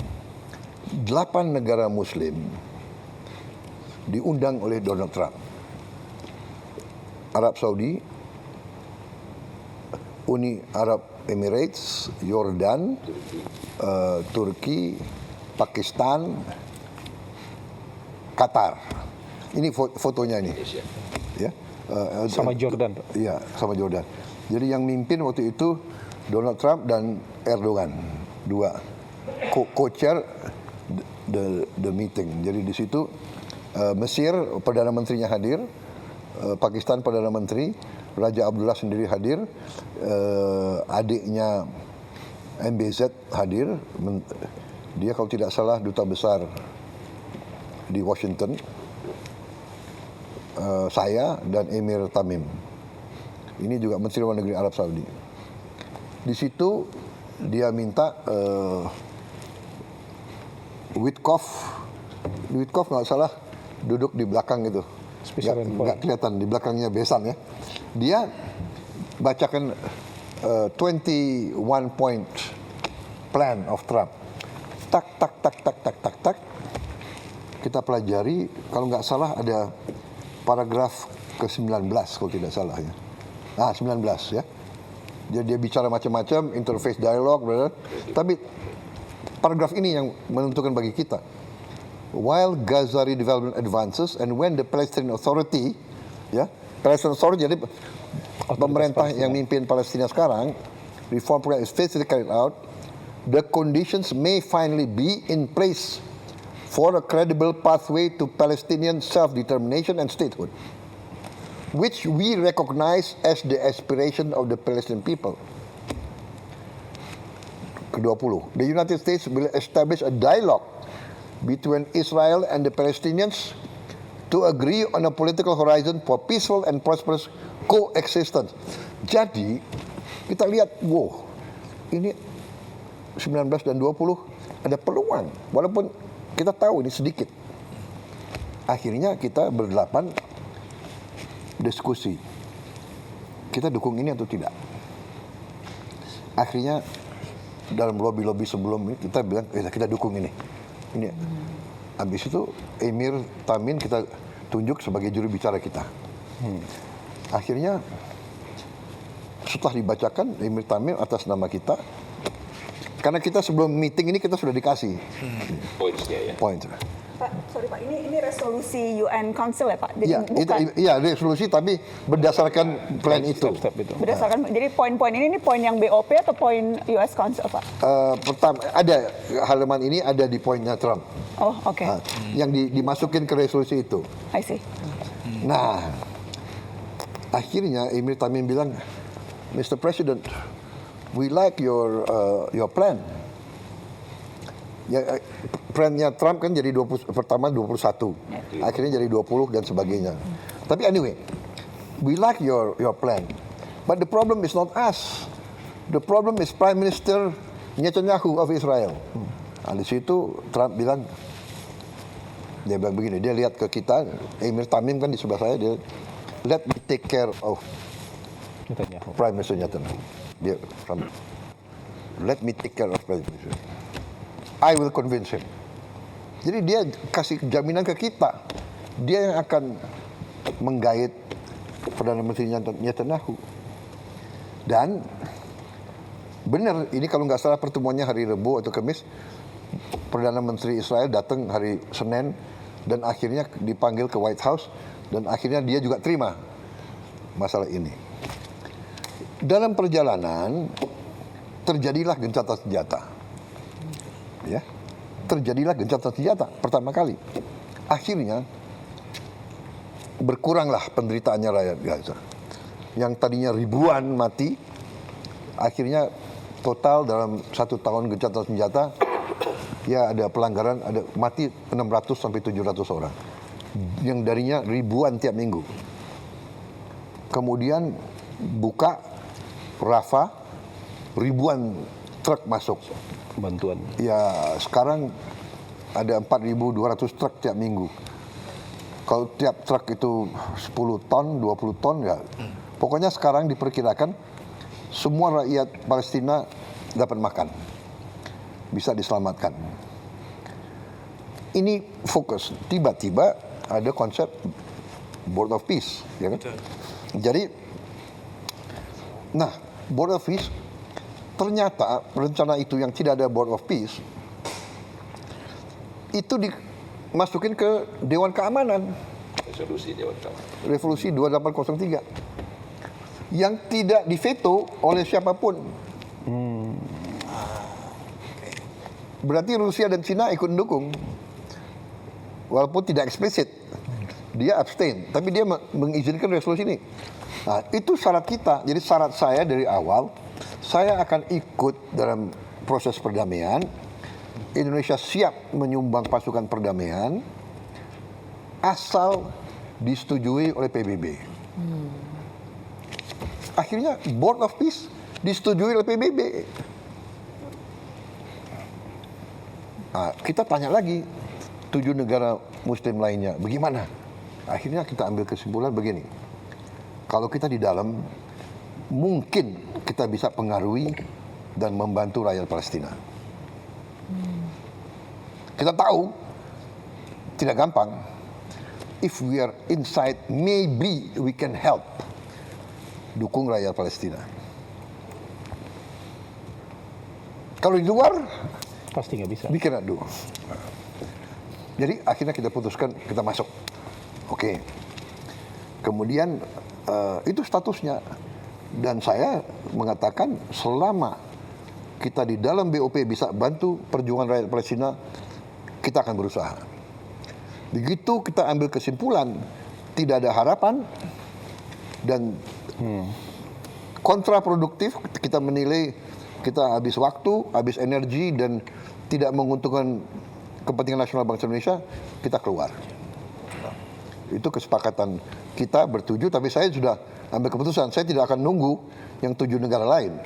8 negara Muslim diundang oleh Donald Trump. Arab Saudi, Uni Arab Emirates, Yordan, Turki, Pakistan, Qatar. Ini fotonya ini. Ya. Sama Jordan, Pak. Iya, sama Jordan. Jadi yang mimpin waktu itu Donald Trump dan Erdogan, dua co-chair the meeting. Jadi di situ Mesir Perdana Menterinya hadir, Pakistan Perdana Menteri, Raja Abdullah sendiri hadir, adiknya MBZ hadir, dia kalau tidak salah duta besar di Washington, saya dan Emir Tamim. Ini juga Menteri Luar Negeri Arab Saudi. Di situ dia minta Witkoff nggak salah duduk di belakang itu, nggak kelihatan di belakangnya besan ya. Dia bacakan 21 point plan of Trump. Tak. Kita pelajari, kalau nggak salah ada paragraf ke-19 kalau tidak salah ya. 19 ya. Jadi dia bicara macam-macam, interface dialog, tapi paragraf ini yang menentukan bagi kita. While Gaza redevelopment advances and when the Palestinian Authority, ya, Palestinian Authority jadi pemerintah yang mimpin Palestina sekarang, reform program is faithfully carried out, the conditions may finally be in place for a credible pathway to Palestinian self-determination and statehood, which we recognize as the aspiration of the Palestinian people. Ke-20, the United States will establish a dialogue between Israel and the Palestinians to agree on a political horizon for peaceful and prosperous coexistence. Jadi, kita lihat, wow, ini 19 dan 20 ada peluang, walaupun kita tahu ini sedikit. Akhirnya kita berdelapan diskusi. Kita dukung ini atau tidak. Akhirnya dalam lobby-lobby sebelum ini kita bilang, kita dukung ini. Ini. Habis itu Emir Tamim kita tunjuk sebagai juru bicara kita. Akhirnya setelah dibacakan Emir Tamim atas nama kita, karena kita sebelum meeting ini kita sudah dikasih poin. Pak, sorry Pak, ini resolusi UN Council ya Pak? Jadi Iya, resolusi tapi berdasarkan plan itu. Berdasarkan, jadi poin-poin ini poin yang BOP atau poin US Council Pak? Pertama, ada halaman ini ada di poinnya Trump. Oh, oke. Yang dimasukin ke resolusi itu. I see. Nah, akhirnya Emir Tamim bilang, Mr. President, we like your plan. Ya, plannya Trump kan jadi 20, pertama 21, akhirnya jadi 20 dan sebagainya. Tapi anyway, we like your plan. But the problem is not us. The problem is Prime Minister Netanyahu of Israel. Nah, di situ Trump bilang, dia bilang begini, dia lihat ke kita, Emir Tamim kan di sebelah saya, dia let me take care of Prime Minister Netanyahu. Dia let me take care of Prime Minister. I will convince him. Jadi dia kasih jaminan ke kita, dia yang akan menggait Perdana Menteri Netanyahu. Dan benar, ini kalau nggak salah pertemuannya hari Rabu atau Kamis, Perdana Menteri Israel datang hari Senin dan akhirnya dipanggil ke White House dan akhirnya dia juga terima masalah ini. dalam perjalanan terjadilah gencatan senjata. Ya. Terjadilah gencatan senjata pertama kali. Akhirnya berkuranglah penderitaannya rakyat Gaza. Yang tadinya ribuan mati, akhirnya total dalam 1 tahun gencatan senjata, ya ada pelanggaran, ada mati 600 sampai 700 orang. Yang darinya ribuan tiap minggu. Kemudian buka Rafah, ribuan truk masuk. Bantuan. Ya sekarang ada 4.200 truk tiap minggu. Kalau tiap truk itu 10 ton, 20 ton ya. Pokoknya sekarang diperkirakan semua rakyat Palestina dapat makan. Bisa diselamatkan. Ini fokus. Tiba-tiba ada konsep Board of Peace. Ya kan? Jadi, nah Board of Peace ternyata rencana itu yang tidak ada Board of Peace itu dimasukin ke Dewan Keamanan. Resolusi Dewan Keamanan. Resolusi 2803 yang tidak diveto oleh siapapun. Berarti Rusia dan Cina ikut mendukung. Walaupun tidak eksplisit. Dia abstain, tapi dia mengizinkan resolusi ini. Nah, itu syarat kita. Jadi syarat saya dari awal, saya akan ikut dalam proses perdamaian. Indonesia siap menyumbang pasukan perdamaian asal disetujui oleh PBB. Akhirnya Board of Peace disetujui oleh PBB. Nah, kita tanya lagi 7 negara Muslim lainnya, bagaimana? Akhirnya kita ambil kesimpulan begini. Kalau kita di dalam, mungkin kita bisa pengaruhi dan membantu rakyat Palestina. Kita tahu tidak gampang. If we are inside, maybe we can help. Dukung rakyat Palestina. Kalau di luar, Pasti nggak bisa. we cannot do. Jadi akhirnya kita putuskan kita masuk. Oke. Kemudian itu statusnya. Dan saya mengatakan selama kita di dalam BOP bisa bantu perjuangan rakyat Palestina, kita akan berusaha. Begitu kita ambil kesimpulan tidak ada harapan dan kontraproduktif, kita menilai kita habis waktu, habis energi dan tidak menguntungkan kepentingan nasional bangsa Indonesia, kita keluar. Itu kesepakatan kita bertujuh, tapi saya sudah ambil keputusan. Saya tidak akan nunggu yang 7 negara lain.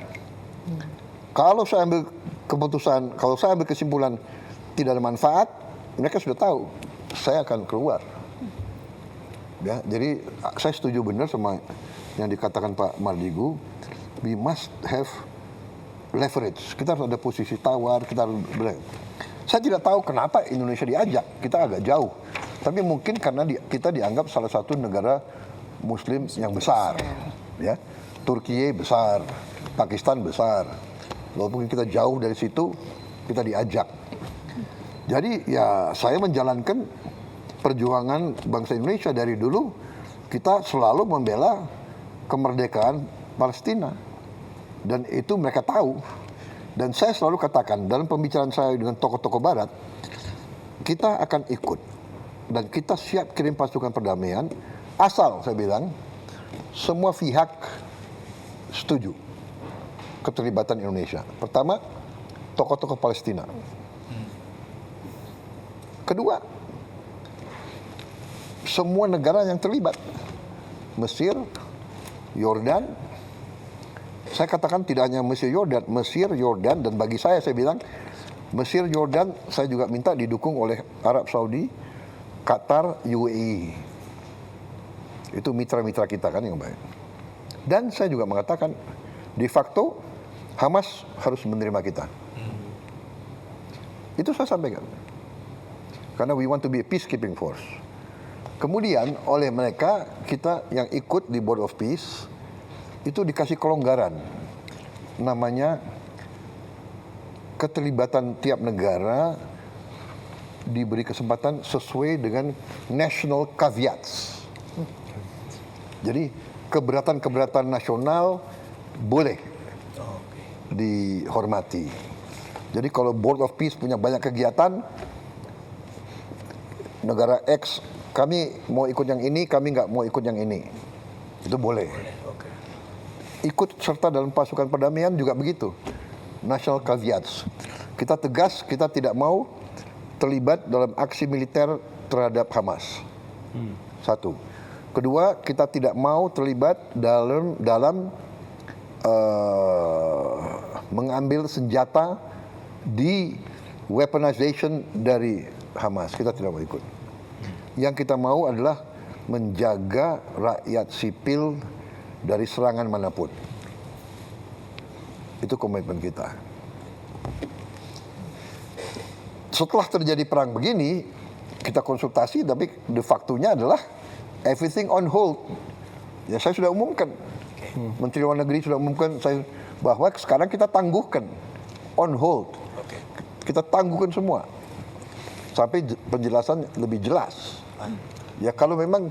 Kalau saya ambil keputusan, kalau saya ambil kesimpulan tidak ada manfaat, mereka sudah tahu saya akan keluar. Ya, jadi saya setuju benar sama yang dikatakan Pak Mardigu. We must have leverage. Kita harus ada posisi tawar. Kita harus saya tidak tahu kenapa Indonesia diajak. Kita agak jauh. Tapi mungkin karena kita dianggap salah satu negara Muslim yang besar. Ya, Turki besar, Pakistan besar. Walaupun kita jauh dari situ, kita diajak. Jadi ya saya menjalankan perjuangan bangsa Indonesia dari dulu. Kita selalu membela kemerdekaan Palestina. Dan itu mereka tahu. Dan saya selalu katakan dalam pembicaraan saya dengan tokoh-tokoh Barat, kita akan ikut. Dan kita siap kirim pasukan perdamaian, asal saya bilang, semua pihak setuju keterlibatan Indonesia. Pertama, tokoh-tokoh Palestina. Kedua, semua negara yang terlibat. Mesir, Yordan. Saya katakan tidak hanya Mesir, Yordan, dan bagi saya bilang, Mesir, Yordan, saya juga minta didukung oleh Arab Saudi, Qatar, UAE. Itu mitra-mitra kita kan yang baik. Dan saya juga mengatakan, de facto, Hamas harus menerima kita. Itu saya sampaikan. Karena we want to be a peacekeeping force. Kemudian oleh mereka, kita yang ikut di Board of Peace, itu dikasih kelonggaran. Namanya keterlibatan tiap negara diberi kesempatan sesuai dengan national caveats. Jadi keberatan-keberatan nasional boleh dihormati. Jadi kalau Board of Peace punya banyak kegiatan, negara X, kami mau ikut yang ini, kami nggak mau ikut yang ini. Itu boleh. Ikut serta dalam pasukan perdamaian juga begitu. National caveats. Kita tegas, kita tidak mau terlibat dalam aksi militer terhadap Hamas. Satu. Kedua, kita tidak mau terlibat dalam mengambil senjata di weaponization dari Hamas. Kita tidak mau ikut. Yang kita mau adalah menjaga rakyat sipil dari serangan manapun. Itu komitmen kita. Setelah terjadi perang begini, kita konsultasi, tapi de facto-nya adalah everything on hold. Ya, saya sudah umumkan. Menteri Luar Negeri sudah umumkan bahwa sekarang kita tangguhkan on hold. Kita tangguhkan semua sampai penjelasan lebih jelas. Ya, kalau memang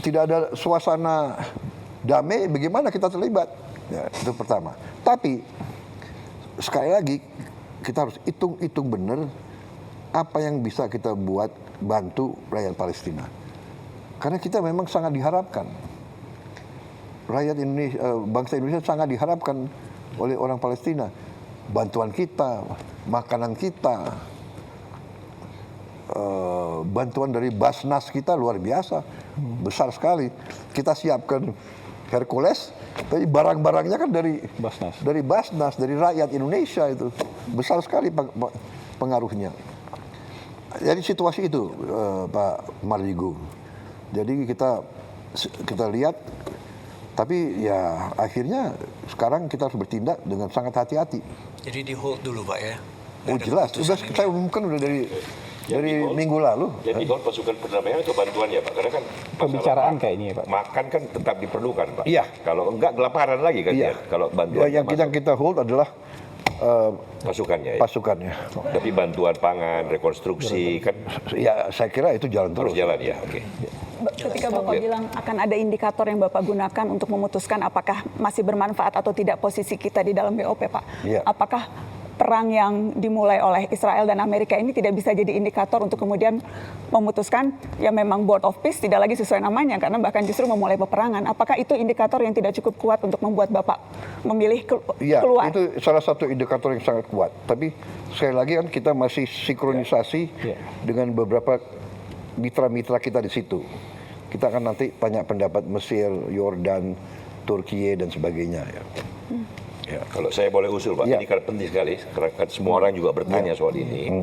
tidak ada suasana damai, bagaimana kita terlibat? Ya, itu pertama. Tapi sekali lagi kita harus hitung benar apa yang bisa kita buat bantu rakyat Palestina. Karena kita memang sangat diharapkan. Rakyat Indonesia, bangsa Indonesia sangat diharapkan oleh orang Palestina. Bantuan kita, makanan kita, bantuan dari Basnas kita luar biasa, besar sekali. Kita siapkan Hercules, tapi barang-barangnya kan dari Basnas, dari rakyat Indonesia itu besar sekali pengaruhnya. Jadi situasi itu, Pak Mardigu. Jadi kita lihat, tapi ya akhirnya sekarang kita harus bertindak dengan sangat hati-hati. Jadi di hold dulu Pak ya? Oh jelas, sudah saya umumkan udah dari minggu lalu. Jadi kalau pasukan perdamaian itu bantuan ya Pak, karena kan Pembicaraan kayaknya ya Pak. Makan kan tetap diperlukan Pak. Iya. Kalau enggak kelaparan lagi kan ya. Kalau bantuan Ya, yang kita hold adalah pasukannya. Pasukannya. Tapi bantuan pangan, rekonstruksi kan Ya saya kira itu jalan harus terus. jalan ya. Oke. Ketika Bapak bilang akan ada indikator yang Bapak gunakan untuk memutuskan apakah masih bermanfaat atau tidak posisi kita di dalam BOP, Pak. Iya. Apakah perang yang dimulai oleh Israel dan Amerika ini tidak bisa jadi indikator untuk kemudian memutuskan ya memang Board of Peace tidak lagi sesuai namanya karena bahkan justru memulai peperangan. Apakah itu indikator yang tidak cukup kuat untuk membuat Bapak memilih Iya, keluar? itu salah satu indikator yang sangat kuat. Tapi sekali lagi kan kita masih sinkronisasi dengan beberapa mitra-mitra kita di situ. Kita akan nanti tanya pendapat Mesir, Yordan, Turki dan sebagainya. Ya, kalau saya boleh usul Pak, ini kan penting sekali, karena kan semua orang juga bertanya soal ini.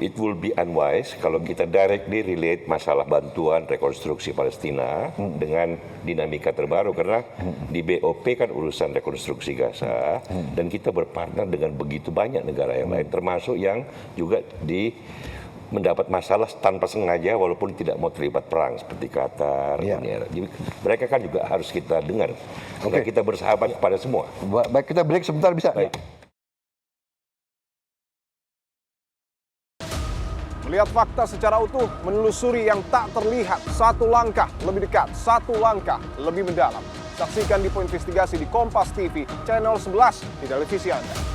It will be unwise kalau kita directly relate masalah bantuan rekonstruksi Palestina dengan dinamika terbaru, karena di BOP kan urusan rekonstruksi Gaza, dan kita berpartner dengan begitu banyak negara yang lain, termasuk yang juga mendapat masalah tanpa sengaja walaupun tidak mau terlibat perang seperti Qatar, Uni Arab. Jadi mereka kan juga harus kita dengar. Karena kita bersahabat kepada semua. Baik, kita break sebentar bisa? Baik. Melihat fakta secara utuh, menelusuri yang tak terlihat, satu langkah lebih dekat, satu langkah lebih mendalam. Saksikan di Poin Investigasi di Kompas TV, channel 11 di televisi Anda.